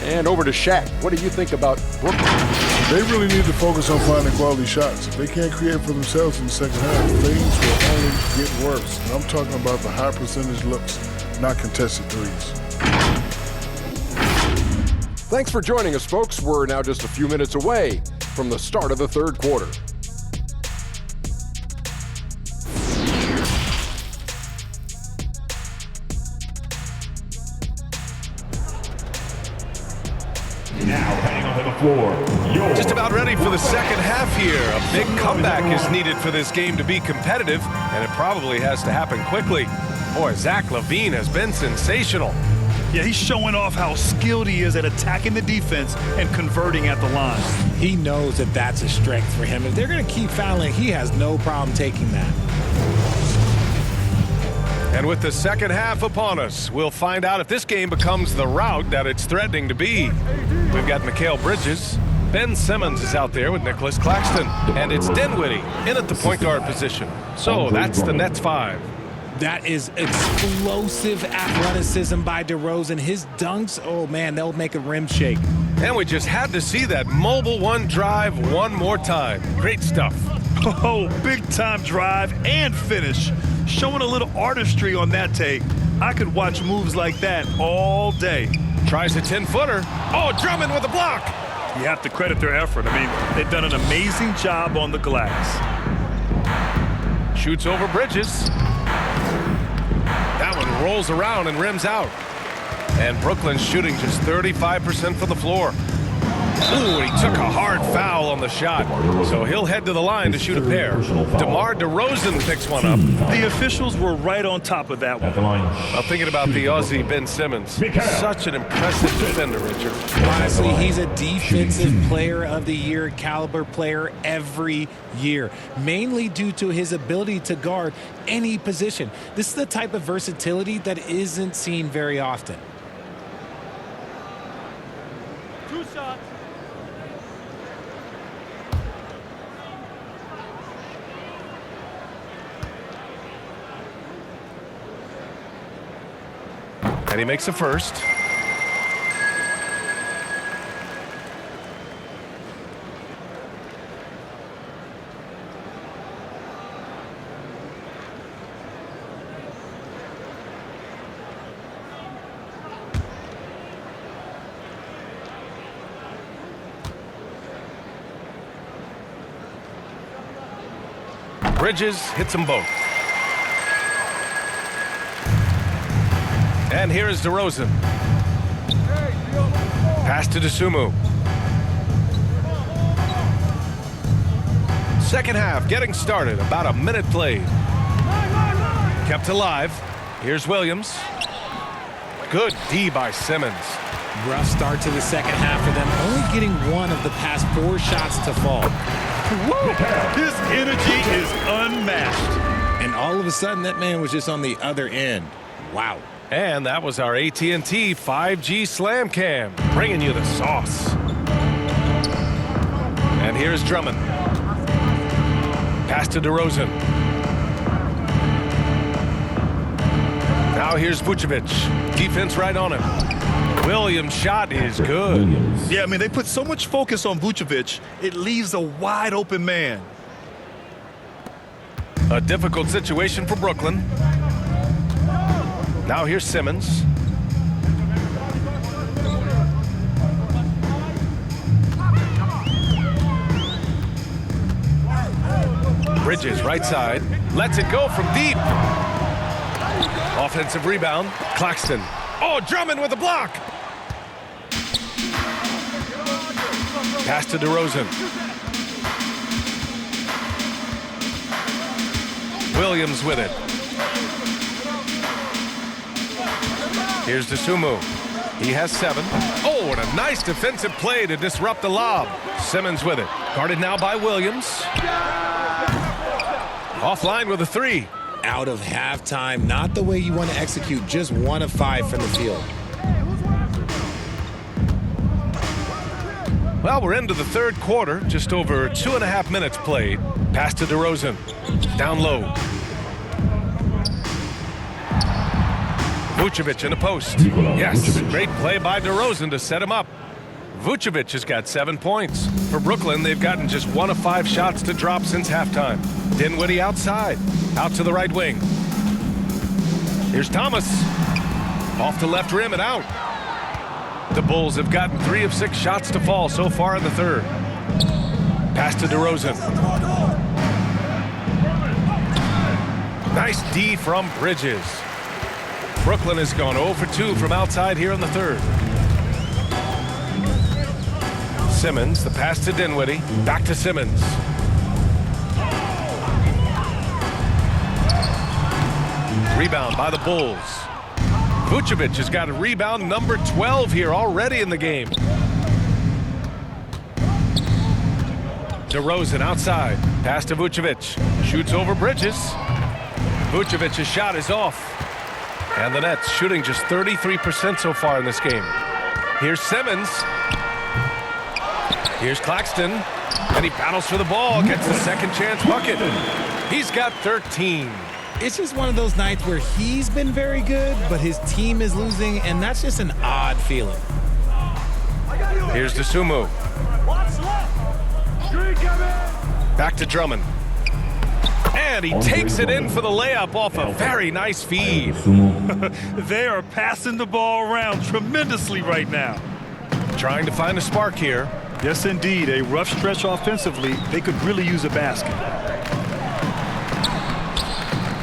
And over to Shaq. What do you think about Brooklyn? They really need to focus on finding quality shots. If they can't create for themselves in the second half, things will only get worse. And I'm talking about the high percentage looks, not contested threes. Thanks for joining us, folks. We're now just a few minutes away from the start of the third quarter. floor, Just about ready for the second half here. A big comeback is needed for this game to be competitive, and it probably has to happen quickly. Boy, Zach LaVine has been sensational. Yeah, he's showing off how skilled he is at attacking the defense and converting at the line. He knows that that's a strength for him. If they're going to keep fouling, he has no problem taking that. And with the second half upon us, we'll find out if this game becomes the rout that it's threatening to be. We've got Mikal Bridges. Ben Simmons is out there with Nicholas Claxton. And it's Dinwiddie in at the point guard position. So that's the Nets 5. That is explosive athleticism by DeRozan. His dunks, oh man, they'll make a rim shake. And we just had to see that mobile one drive one more time. Great stuff. Oh, big time drive and finish. Showing a little artistry on that take. I could watch moves like that all day. Tries a 10-footer. Oh, Drummond with a block. You have to credit their effort. I mean, they've done an amazing job on the glass. Shoots over Bridges. That one rolls around and rims out. And Brooklyn's shooting just 35% from the floor. Ooh, he took a hard foul on the shot. So he'll head to the line to shoot a pair. DeMar DeRozan picks one up. The officials were right on top of that one. I'm thinking about the Aussie Ben Simmons. Such an impressive defender, Richard. Honestly, he's a defensive player of the year, caliber player every year, mainly due to his ability to guard any position. This is the type of versatility that isn't seen very often. Two shots. And he makes a first. Bridges hits them both. And here is DeRozan. Pass to DeSumo. Second half getting started. About a minute played. Kept alive. Here's Williams. Good D by Simmons. Rough start to the second half for them, only getting one of the past 4 shots to fall. Woo! His energy is unmatched. And all of a sudden, that man was just on the other end. Wow. And that was our AT&T 5G Slam Cam, bringing you the sauce. And here's Drummond. Pass to DeRozan. Now here's Vucevic. Defense right on him. Williams' shot is good. Yeah, I mean, they put so much focus on Vucevic, it leaves a wide open man. A difficult situation for Brooklyn. Now here's Simmons. Bridges right side. Lets it go from deep. Offensive rebound. Claxton. Oh, Drummond with a block. Pass to DeRozan. Williams with it. Here's DeSumo. He has 7. Oh, and a nice defensive play to disrupt the lob. Simmons with it. Guarded now by Williams. Offline with a 3. Out of halftime, not the way you want to execute, just 1 of 5 from the field. Well, we're into the third quarter, just over 2.5 minutes played. Pass to DeRozan. Down low. Vucevic in the post. Yes, great play by DeRozan to set him up. Vucevic has got 7 points. For Brooklyn, they've gotten just 1 of 5 shots to drop since halftime. Dinwiddie outside. Out to the right wing. Here's Thomas. Off the left rim and out. The Bulls have gotten 3 of 6 shots to fall so far in the third. Pass to DeRozan. Nice D from Bridges. Brooklyn has gone 0 for 2 from outside here in the third. Simmons, the pass to Dinwiddie, back to Simmons. Rebound by the Bulls. Vucevic has got a rebound number 12 here already in the game. DeRozan outside. Pass to Vucevic. Shoots over Bridges. Vucevic's shot is off. And the Nets shooting just 33% so far in this game. Here's Simmons. Here's Claxton. And he battles for the ball. Gets the second chance bucket. He's got 13. It's just one of those nights where he's been very good, but his team is losing, and that's just an odd feeling. Here's Dosunmu. Back to Drummond. And he takes it in for the layup off a very nice feed. They are passing the ball around tremendously right now. Trying to find a spark here. Yes, indeed. A rough stretch offensively. They could really use a basket.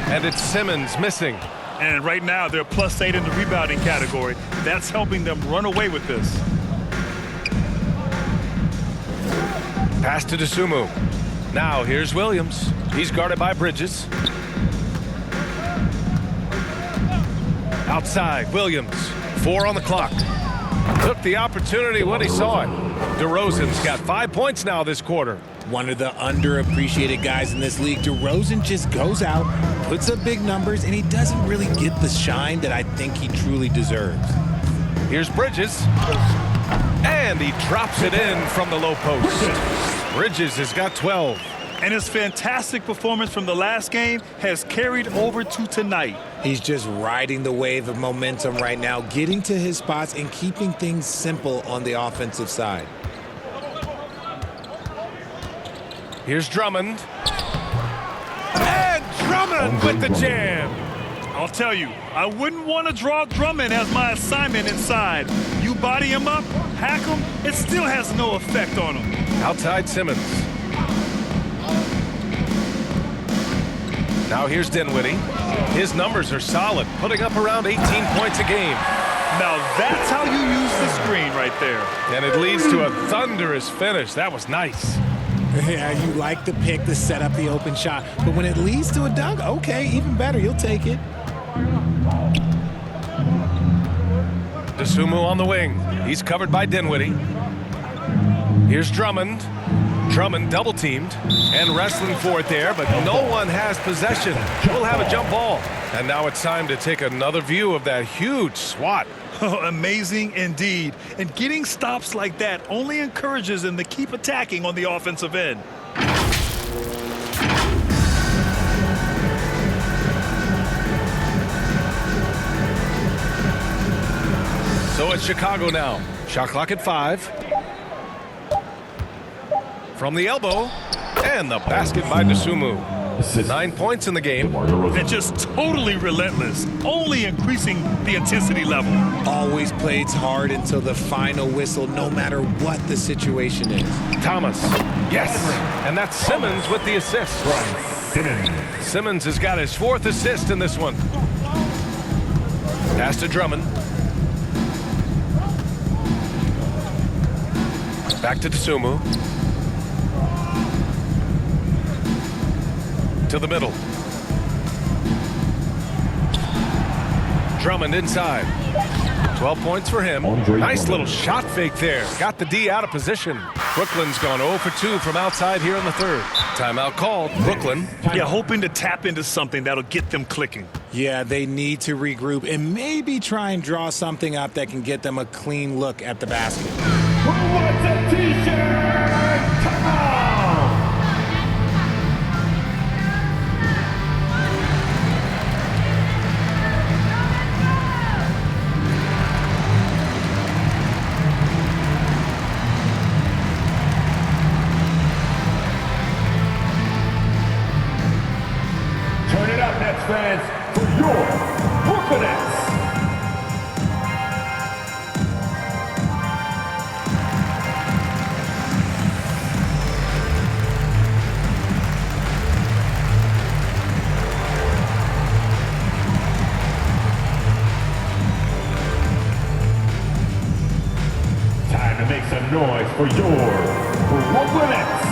And it's Simmons missing. And right now, they're +8 in the rebounding category. That's helping them run away with this. Pass to Dosunmu. Now here's Williams. He's guarded by Bridges. Outside, Williams. 4 on the clock. Took the opportunity when he saw it. DeRozan's got 5 points now this quarter. One of the underappreciated guys in this league. DeRozan just goes out, puts up big numbers, and he doesn't really get the shine that I think he truly deserves. Here's Bridges. And he drops it in from the low post. Bridges has got 12. And his fantastic performance from the last game has carried over to tonight. He's just riding the wave of momentum right now, getting to his spots and keeping things simple on the offensive side. Here's Drummond. And Drummond with the jam. I'll tell you, I wouldn't want to draw Drummond as my assignment inside. You body him up, hack him, it still has no effect on him. Outside Simmons. Now here's Dinwiddie. His numbers are solid, putting up around 18 points a game. Now that's how you use the screen right there. And it leads to a thunderous finish. That was nice. Yeah, you like the pick to set up the open shot. But when it leads to a dunk, okay, even better, you'll take it. Dosunmu on the wing. He's covered by Dinwiddie. Here's Drummond. Drummond double-teamed and wrestling for it there, but no one has possession. We'll have a jump ball. And now it's time to take another view of that huge swat. Amazing indeed. And getting stops like that only encourages them to keep attacking on the offensive end. So it's Chicago now. Shot clock at 5. From the elbow. And the basket by Dosunmu. 9 points in the game. And just totally relentless, only increasing the intensity level. Always plays hard until the final whistle, no matter what the situation is. Thomas, yes, and that's Simmons with the assist. Simmons has got his 4th assist in this one. Pass to Drummond. Back to Dosunmu. To the middle. Drummond inside. 12 points for him. Nice little shot fake there. Got the D out of position. Brooklyn's gone 0 for 2 from outside here in the 3rd. Timeout called. Brooklyn. Yeah, hoping to tap into something that'll get them clicking. Yeah, they need to regroup and maybe try and draw something up that can get them a clean look at the basket. Who wants a t-shirt? Come on! Turn it up, Nets fans, for your Brooklyn Nets. Time to make some noise for your Brooklyn Nets.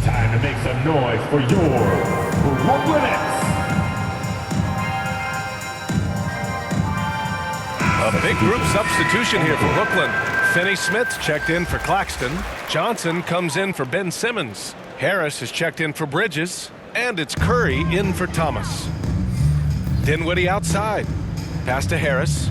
Time to make some noise for your Brooklyn Nets. A big group substitution here for Brooklyn. Finney Smith checked in for Claxton. Johnson comes in for Ben Simmons. Harris is checked in for Bridges. And it's Curry in for Thomas. Dinwiddie outside. Pass to Harris.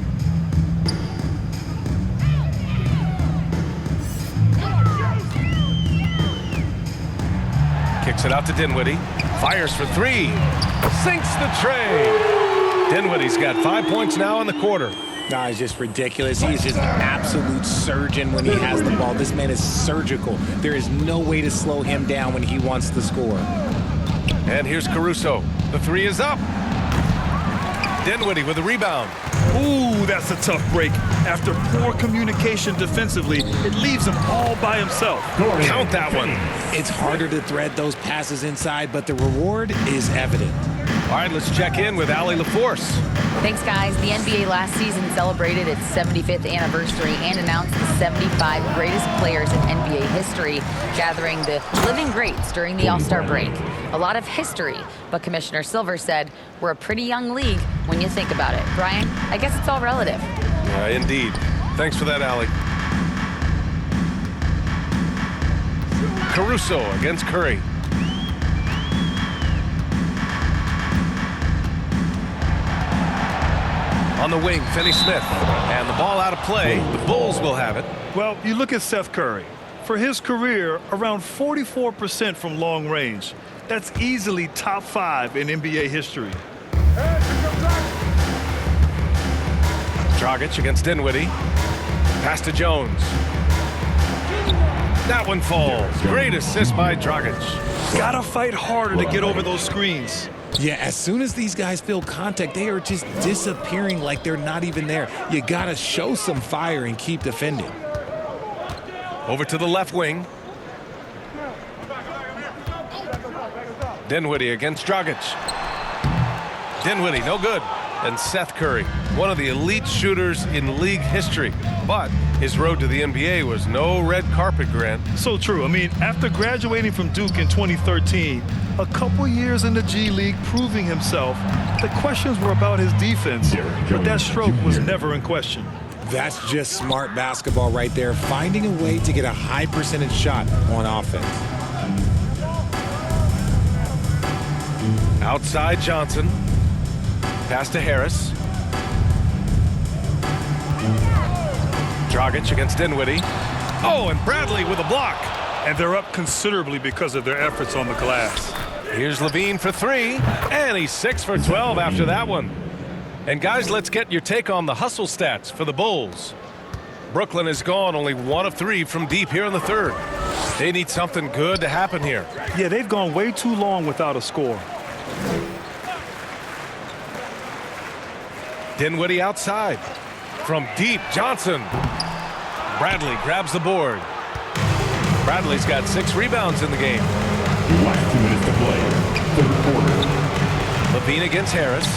Kicks it out to Dinwiddie. Fires for three. Sinks the tray. Dinwiddie's got 5 points now in the quarter. Nah, it's just ridiculous. He's just an absolute surgeon when he has the ball. This man is surgical. There is no way to slow him down when he wants to score. And here's Caruso. The three is up. Dinwiddie with a rebound. Ooh, that's a tough break. After poor communication defensively, it leaves him all by himself. Count that one. It's harder to thread those passes inside, but the reward is evident. All right, let's check in with Allie LaForce. Thanks, guys. The NBA last season celebrated its 75th anniversary and announced the 75 greatest players in NBA history, gathering the living greats during the All-Star break. A lot of history, but Commissioner Silver said we're a pretty young league when you think about it. Brian, I guess it's all relative. Indeed. Thanks for that, Allie. Caruso against Curry. On the wing, Finney Smith. And the ball out of play. The Bulls will have it. Well, you look at Seth Curry. For his career, around 44% from long range. That's easily top 5 in NBA history. Dragic against Dinwiddie. Pass to Jones. That one falls. Great assist by Dragic. Gotta fight harder to get over those screens. Yeah, as soon as these guys feel contact, they are just disappearing like they're not even there. You gotta show some fire and keep defending. Over to the left wing. Dinwiddie against Dragic. Dinwiddie, no good. And Seth Curry, one of the elite shooters in league history. But his road to the NBA was no red carpet, Grant. So true. I mean, after graduating from Duke in 2013, a couple years in the G League proving himself, the questions were about his defense, but that stroke was never in question. That's just smart basketball right there, finding a way to get a high percentage shot on offense. Outside Johnson. Pass to Harris. Dragic against Dinwiddie. Oh, and Bradley with a block. And they're up considerably because of their efforts on the glass. Here's Levine for three, and he's 6 for 12 after that one. And guys, let's get your take on the hustle stats for the Bulls. Brooklyn has gone only 1 of 3 from deep here in the third. They need something good to happen here. Yeah, they've gone way too long without a score. Dinwiddie outside. From deep, Johnson. Bradley grabs the board. Bradley's got 6 rebounds in the game. Last 2 minutes to play. Third quarter. Levine against Harris.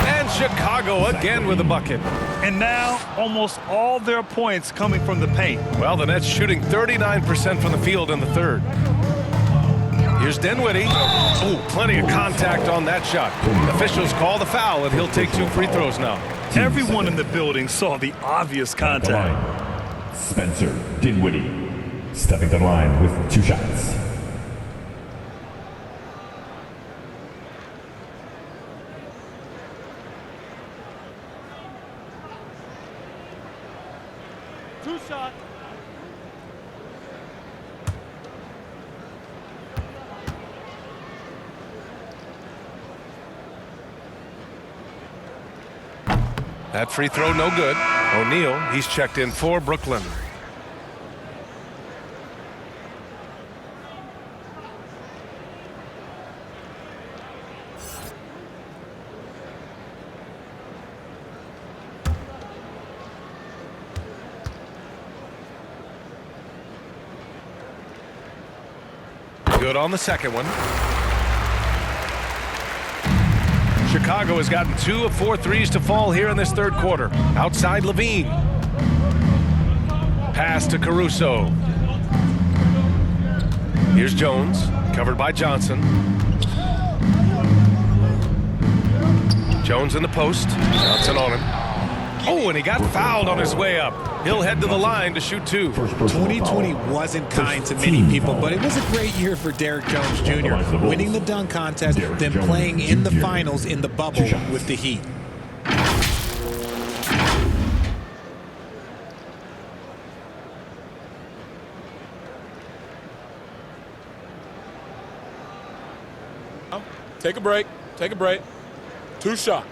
And Chicago again with a bucket. And now, almost all their points coming from the paint. Well, the Nets shooting 39% from the field in the third. Here's Dinwiddie. Oh, plenty of contact on that shot. Officials call the foul, and he'll take 2 free throws now. Everyone in the building saw the obvious contact. Spencer Dinwiddie stepping to the line with 2 shots. That free throw no good. O'Neal, he's checked in for Brooklyn. Good on the second one. Chicago has gotten 2 of 4 threes to fall here in this third quarter. Outside Levine. Pass to Caruso. Here's Jones, covered by Johnson. Jones in the post. Johnson on him. Oh, and he got fouled on his way up. He'll head to the line to shoot 2. 2020 wasn't kind to many people, but it was a great year for Derek Jones Jr., winning the dunk contest, then playing in the finals in the bubble with the Heat. Take a break. Take a break. 2 shots.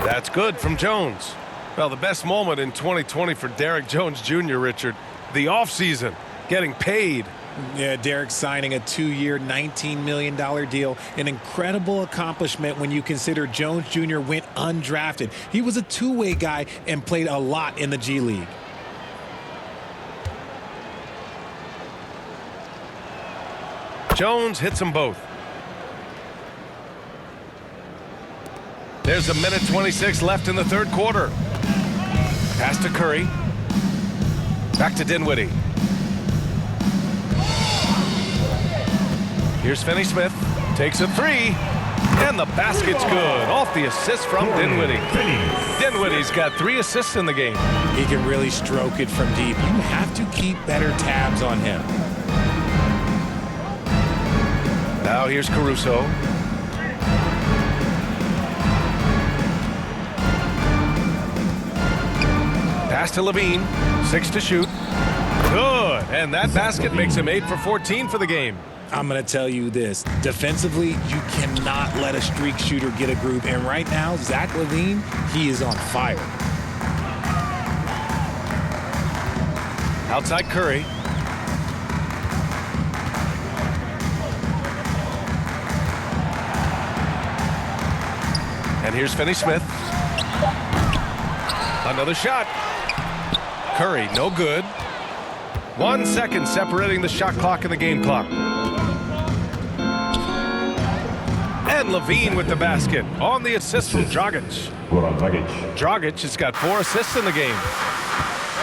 That's good from Jones. Well, the best moment in 2020 for Derek Jones Jr., Richard, the offseason, getting paid. Yeah, Derek signing a 2-year, $19 million deal. An incredible accomplishment when you consider Jones Jr. went undrafted. He was a two-way guy and played a lot in the G League. Jones hits them both. There's a minute 26 left in the third quarter. Pass to Curry. Back to Dinwiddie. Here's Finney-Smith. Takes a 3. And the basket's good. Off the assist from Dinwiddie. Dinwiddie's got 3 assists in the game. He can really stroke it from deep. You have to keep better tabs on him. Now here's Caruso. Pass to Levine. 6 to shoot. Good. And that basket makes him 8 for 14 for the game. I'm going to tell you this. Defensively, you cannot let a streak shooter get a groove. And right now, Zach LaVine, he is on fire. Outside Curry. And here's Finney-Smith. Another shot. Curry, no good. 1 second separating the shot clock and the game clock. And Levine with the basket on the assist from Dragic. Dragic has got 4 assists in the game.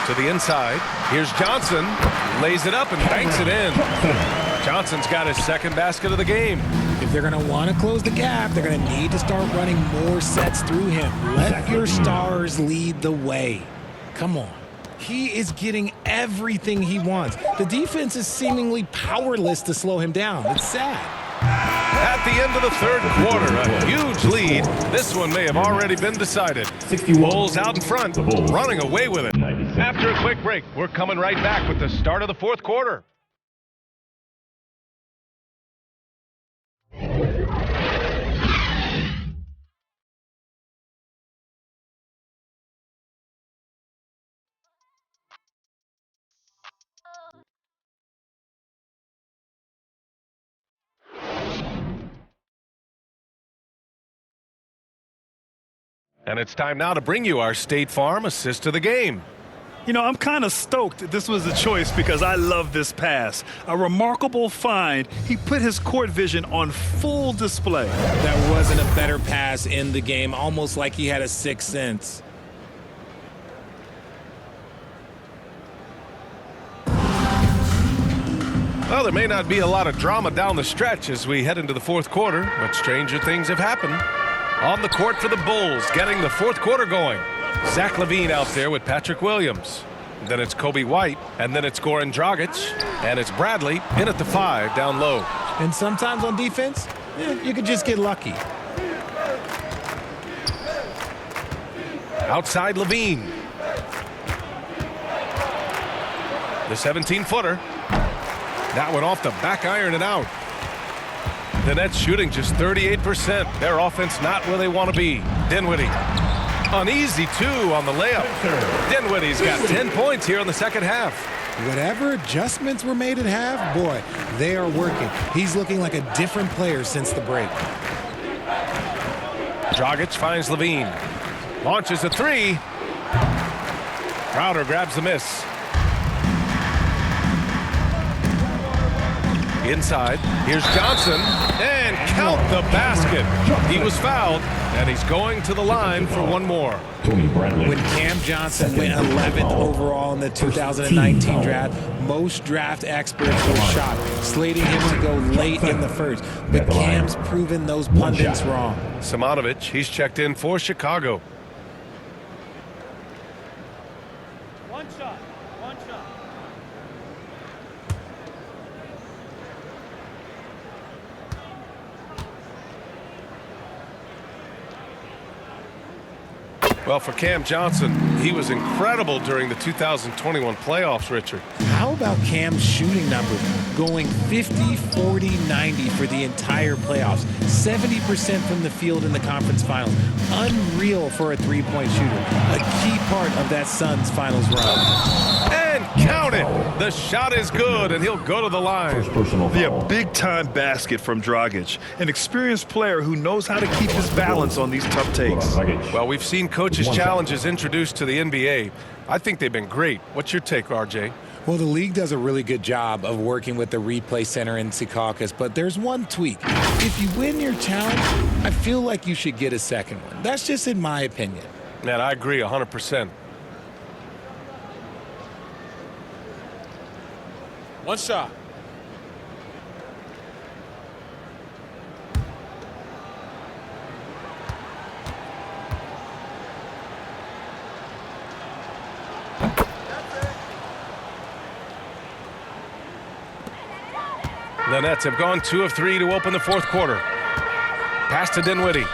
To the inside. Here's Johnson. Lays it up and banks it in. Johnson's got his second basket of the game. If they're going to want to close the gap, they're going to need to start running more sets through him. Let your stars lead the way. Come on. He is getting everything he wants. The defense is seemingly powerless to slow him down. It's sad. At the end of the third quarter, a huge lead. This one may have already been decided. Bulls out in front, running away with it. After a quick break, we're coming right back with the start of the fourth quarter. And it's time now to bring you our State Farm assist of the game. You know, I'm kind of stoked this was a choice because I love this pass. A remarkable find. He put his court vision on full display. That wasn't a better pass in the game, almost like he had a sixth sense. Well, there may not be a lot of drama down the stretch as we head into the fourth quarter, but stranger things have happened. On the court for the Bulls, getting the fourth quarter going. Zach LaVine out there with Patrick Williams. Then it's Kobe White, and then it's Goran Dragic, and it's Bradley in at the 5 down low. And sometimes on defense, you could just get lucky. Outside LaVine. The 17-footer. That one off the back iron and out. The Nets shooting just 38%. Their offense not where they want to be. Dinwiddie. An easy 2 on the layup. Dinwiddie's got 10 points here in the second half. Whatever adjustments were made at half, boy, they are working. He's looking like a different player since the break. Dragic finds Levine. Launches a three. Crowder grabs the miss. Inside, here's Johnson, and count the basket. He was fouled, and he's going to the line for one more. When Cam Johnson went 11th overall in the 2019 draft, most draft experts were shocked, slating him to go late in the first. But Cam's proven those pundits wrong. Simonovic, he's checked in for Chicago. One shot. Well, for Cam Johnson, he was incredible during the 2021 playoffs, Richard. How about Cam's shooting numbers? Going 50, 40, 90 for the entire playoffs. 70% from the field in the conference finals. Unreal for a three-point shooter. A key part of that Suns finals run. And count it! The shot is good, and he'll go to the line. Yeah, big-time basket from Dragic. An experienced player who knows how to keep his balance on these tough takes. Well, we've seen coaches' challenges introduced to the NBA. I think they've been great. What's your take, RJ? Well, the league does a really good job of working with the replay center in Secaucus, but there's one tweak. If you win your challenge, I feel like you should get a second one. That's just in my opinion. Man, I agree 100%. One shot. The Nets have gone 2 of 3 to open the fourth quarter. Pass to Dinwiddie.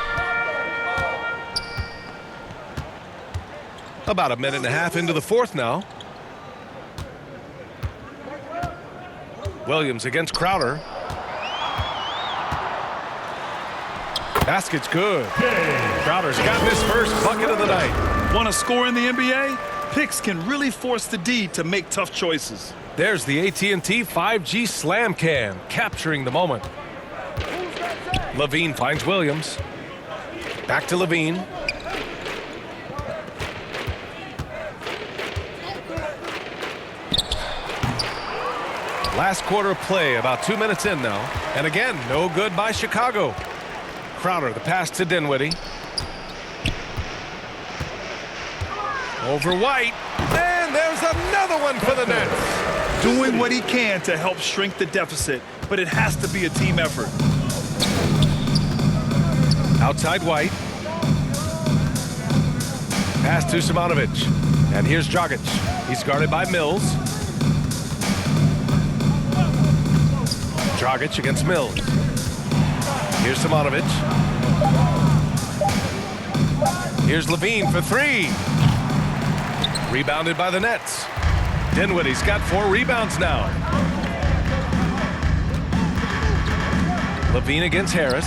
About a minute and a half into the fourth now. Williams against Crowder. Basket's good. Crowder's got his first bucket of the night. Want to score in the NBA? Picks can really force the D to make tough choices. There's the AT&T 5G Slam Cam, capturing the moment. Levine finds Williams. Back to Levine. Last quarter of play, about 2 minutes in now. And again, no good by Chicago. Crowder, the pass to Dinwiddie. Over White. And there's another one for the Nets. Doing what he can to help shrink the deficit, but it has to be a team effort. Outside White. Pass to Simonovic. And here's Dragic. He's guarded by Mills. Dragic against Mills. Here's Simonovic. Here's Levine for three. Rebounded by the Nets. Dinwiddie's got 4 rebounds now. Levine against Harris.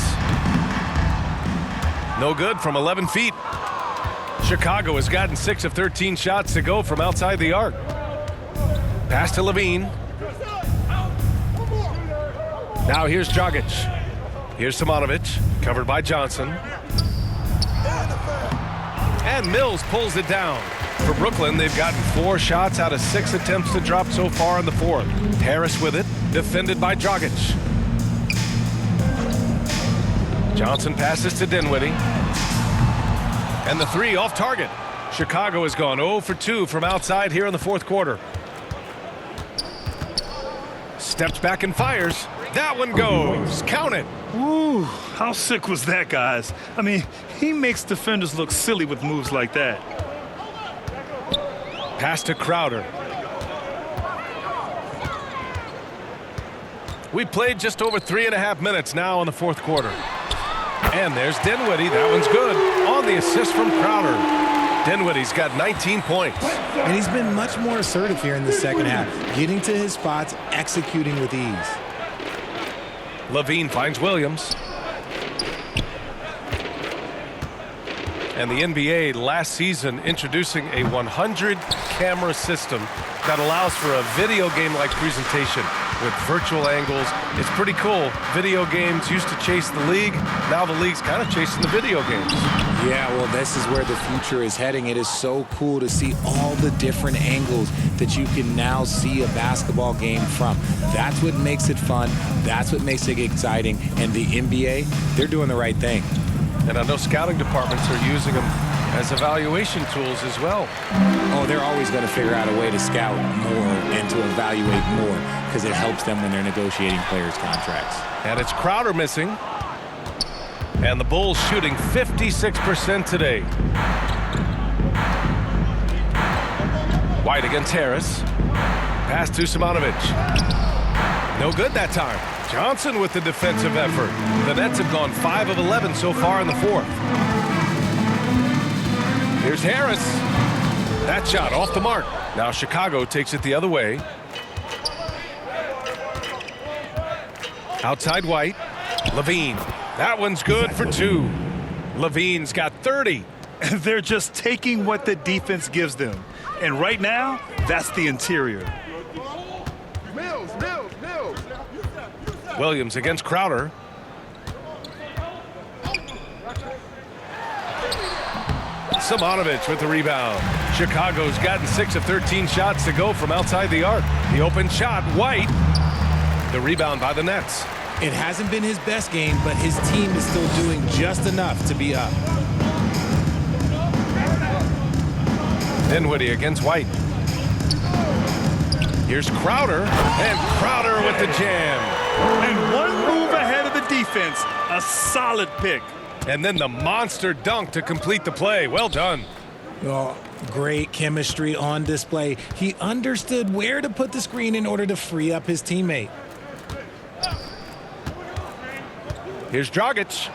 No good from 11 feet. Chicago has gotten 6 of 13 shots to go from outside the arc. Pass to Levine. Now here's Dragic. Here's Simonovic, covered by Johnson. And Mills pulls it down. For Brooklyn, they've gotten 4 shots out of 6 attempts to drop so far in the fourth. Harris with it, defended by Dragic. Johnson passes to Dinwiddie. And the 3 off target. Chicago has gone 0 for 2 from outside here in the fourth quarter. Steps back and fires. That one goes. Count it. Ooh, how sick was that, guys? I mean, he makes defenders look silly with moves like that. Pass to Crowder. We played just over 3.5 minutes now in the fourth quarter. And there's Dinwiddie. That one's good. On the assist from Crowder. Dinwiddie's got 19 points. And he's been much more assertive here in the second half, getting to his spots, executing with ease. Levine finds Williams. And the NBA last season introducing a 100-camera system that allows for a video game-like presentation. with virtual angles. It's pretty cool. Video games used to chase the league. Now the league's kind of chasing the video games. Yeah, well, this is where the future is heading. It is so cool to see all the different angles that you can now see a basketball game from. That's what makes it fun. That's what makes it exciting. And the NBA, they're doing the right thing. And I know scouting departments are using them as evaluation tools as well. Oh, they're always going to figure out a way to scout more and to evaluate more because it helps them when they're negotiating players' contracts. And it's Crowder missing. And the Bulls shooting 56% today. White against Harris. Pass to Simonovic. No good that time. Johnson with the defensive effort. The Nets have gone 5 of 11 so far in the fourth. Here's Harris. That shot off the mark. Now Chicago takes it the other way. Outside White. Levine. That one's good for 2. Levine's got 30. They're just taking what the defense gives them. And right now, that's the interior. Williams against Crowder. Simonovic with the rebound. Chicago's gotten 6 of 13 shots to go from outside the arc. The open shot, White. The rebound by the Nets. It hasn't been his best game, but his team is still doing just enough to be up. Dinwiddie against White. Here's Crowder, and Crowder with the jam. And one move ahead of the defense. A solid pick. And then the monster dunk to complete the play. Well done. Oh, great chemistry on display. He understood where to put the screen in order to free up his teammate. Here's Dragic.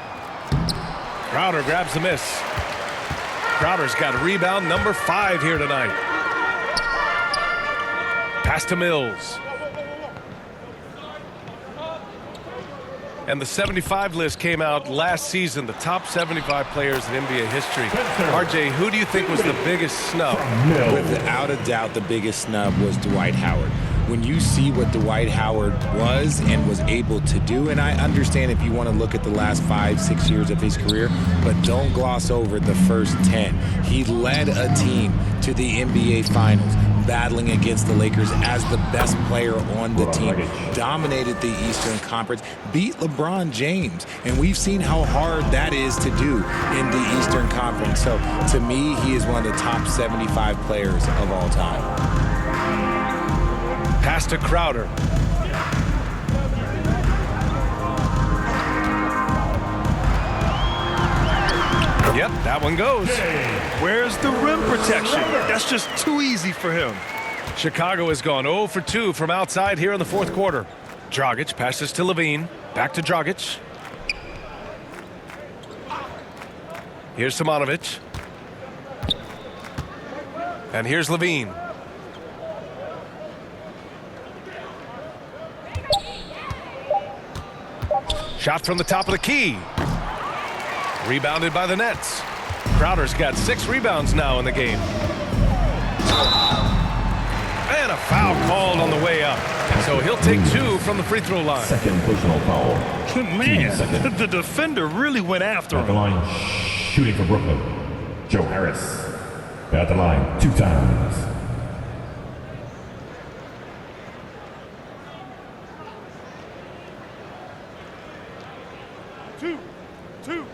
Crowder grabs the miss. Crowder's got rebound number 5 here tonight. Pass to Mills. And the 75 list came out last season, the top 75 players in NBA history. RJ, who do you think was the biggest snub? Without a doubt, the biggest snub was Dwight Howard. When you see what Dwight Howard was and was able to do, and I understand if you want to look at the last 5-6 years of his career, but don't gloss over the first 10. He led a team to the NBA Finals, battling against the Lakers as the best player on the team, dominated the Eastern Conference, beat LeBron James, and we've seen how hard that is to do in the Eastern Conference. So to me, he is one of the top 75 players of all time. Pass to Crowder. Yep, that one goes. Where's the rim protection? That's just too easy for him. Chicago has gone 0 for 2 from outside here in the fourth quarter. Dragic passes to Levine. Back to Dragic. Here's Simonovic. And here's Levine. Shot from the top of the key. Rebounded by the Nets. Crowder's got 6 rebounds now in the game. And a foul called on the way up. So he'll take 2 from the free throw line. Second personal foul. Man, the defender really went after At the him. line, shooting for Brooklyn, Joe Harris. At the line, 2 times. Two.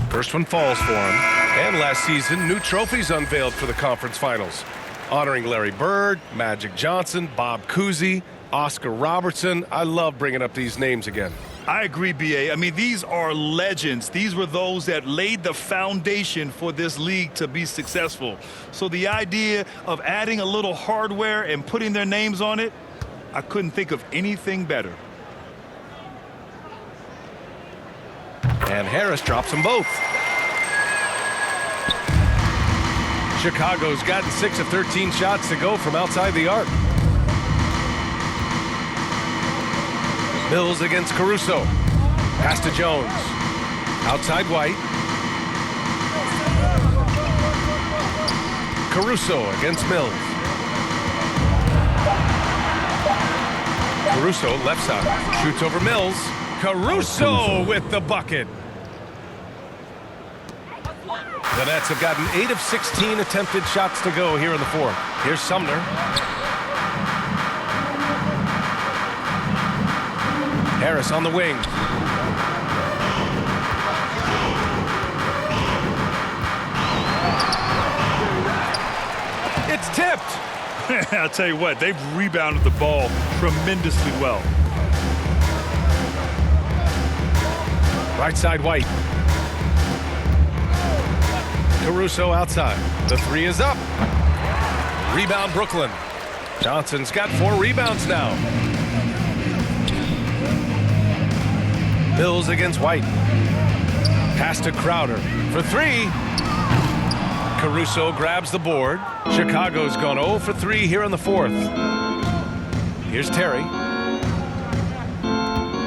First one falls for him. And last season, new trophies unveiled for the conference finals, honoring Larry Bird, Magic Johnson, Bob Cousy, Oscar Robertson. I love bringing up these names again. I agree, B.A. I mean, these are legends. These were those that laid the foundation for this league to be successful. So the idea of adding a little hardware and putting their names on it, I couldn't think of anything better. And Harris drops them both. Chicago's gotten 6 of 13 shots to go from outside the arc. Mills against Caruso. Pass to Jones. Outside White. Caruso against Mills. Caruso left side. Shoots over Mills. Caruso with the bucket. The Nets have gotten 8 of 16 attempted shots to go here in the fourth. Here's Sumner. Harris on the wing. It's tipped. I'll tell you what, they've rebounded the ball tremendously well. Right side White. Caruso outside. The three is up. Rebound Brooklyn. Johnson's got 4 rebounds now. Mills against White. Pass to Crowder for 3. Caruso grabs the board. Chicago's gone 0 for 3 here in the fourth. Here's Terry.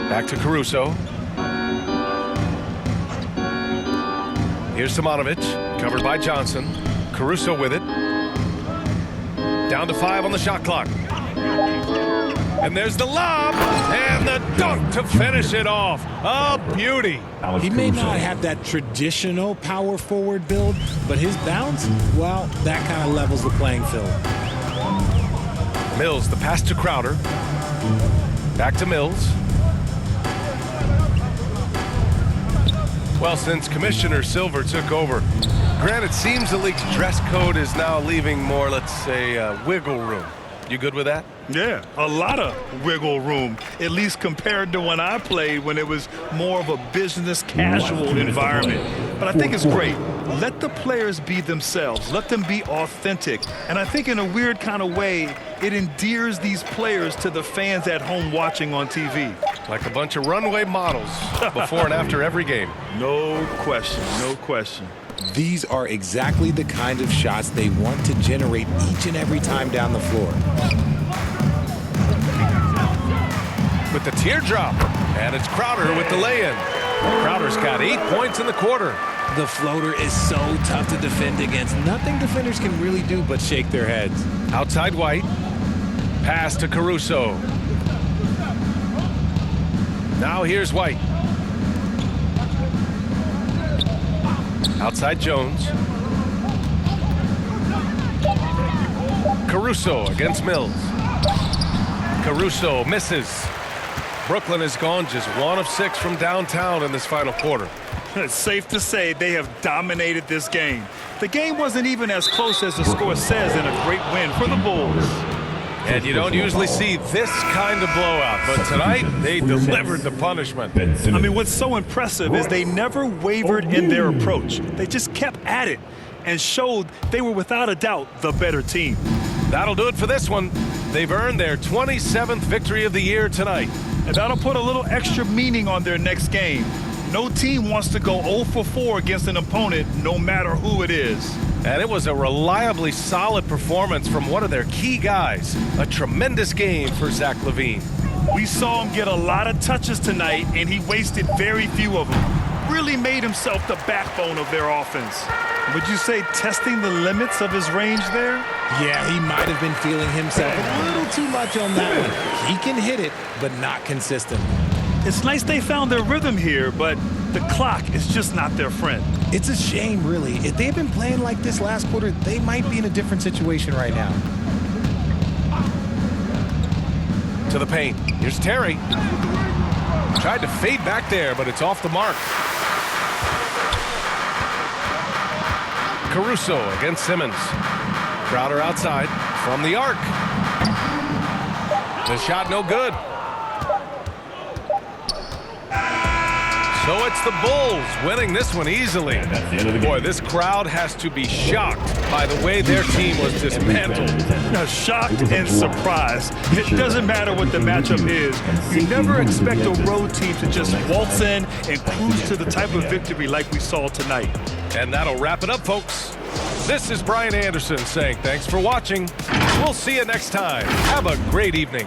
Back to Caruso. Here's Simonovic, covered by Johnson. Caruso with it. Down to 5 on the shot clock. And there's the lob and the dunk to finish it off. A beauty. He may not have that traditional power forward build, but his bounce, well, that kind of levels the playing field. Mills, the pass to Crowder. Back to Mills. Well, since Commissioner Silver took over, granted, it seems the league's dress code is now leaving more, let's say, wiggle room. You good with that? Yeah, a lot of wiggle room, at least compared to when I played, when it was more of a business casual environment. But I think it's great. Let the players be themselves. Let them be authentic. And I think in a weird kind of way, it endears these players to the fans at home watching on TV. Like a bunch of runway models before and after every game. No question, no question. These are exactly the kind of shots they want to generate each and every time down the floor. With the teardrop, and it's Crowder with the lay-in. Crowder's got 8 points in the quarter. The floater is so tough to defend against. Nothing defenders can really do but shake their heads. Outside White. Pass to Caruso. Now here's White. Outside Jones. Caruso against Mills. Caruso misses. Brooklyn has gone just 1 of 6 from downtown in this final quarter. It's safe to say they have dominated this game. The game wasn't even as close as the score says in a great win for the Bulls. And you don't usually see this kind of blowout, but tonight they delivered the punishment. I mean, what's so impressive is they never wavered in their approach. They just kept at it and showed they were without a doubt the better team. That'll do it for this one. They've earned their 27th victory of the year tonight. And that'll put a little extra meaning on their next game. No team wants to go 0 for 4 against an opponent, no matter who it is. And it was a reliably solid performance from one of their key guys. A tremendous game for Zach LaVine. We saw him get a lot of touches tonight, and he wasted very few of them. Really made himself the backbone of their offense. Would you say testing the limits of his range there? Yeah, he might have been feeling himself a little too much on that one. He can hit it, but not consistent. It's nice they found their rhythm here, but the clock is just not their friend. It's a shame, really. If they've been playing like this last quarter, they might be in a different situation right now. To the paint. Here's Terry. Tried to fade back there, but it's off the mark. Caruso against Simmons. Crowder outside from the arc. The shot no good. So it's the Bulls winning this one easily. Boy, this crowd has to be shocked by the way their team was dismantled. Now, shocked and surprised. It doesn't matter what the matchup is. You never expect a road team to just waltz in and cruise to the type of victory like we saw tonight. And that'll wrap it up, folks. This is Brian Anderson saying thanks for watching. We'll see you next time. Have a great evening.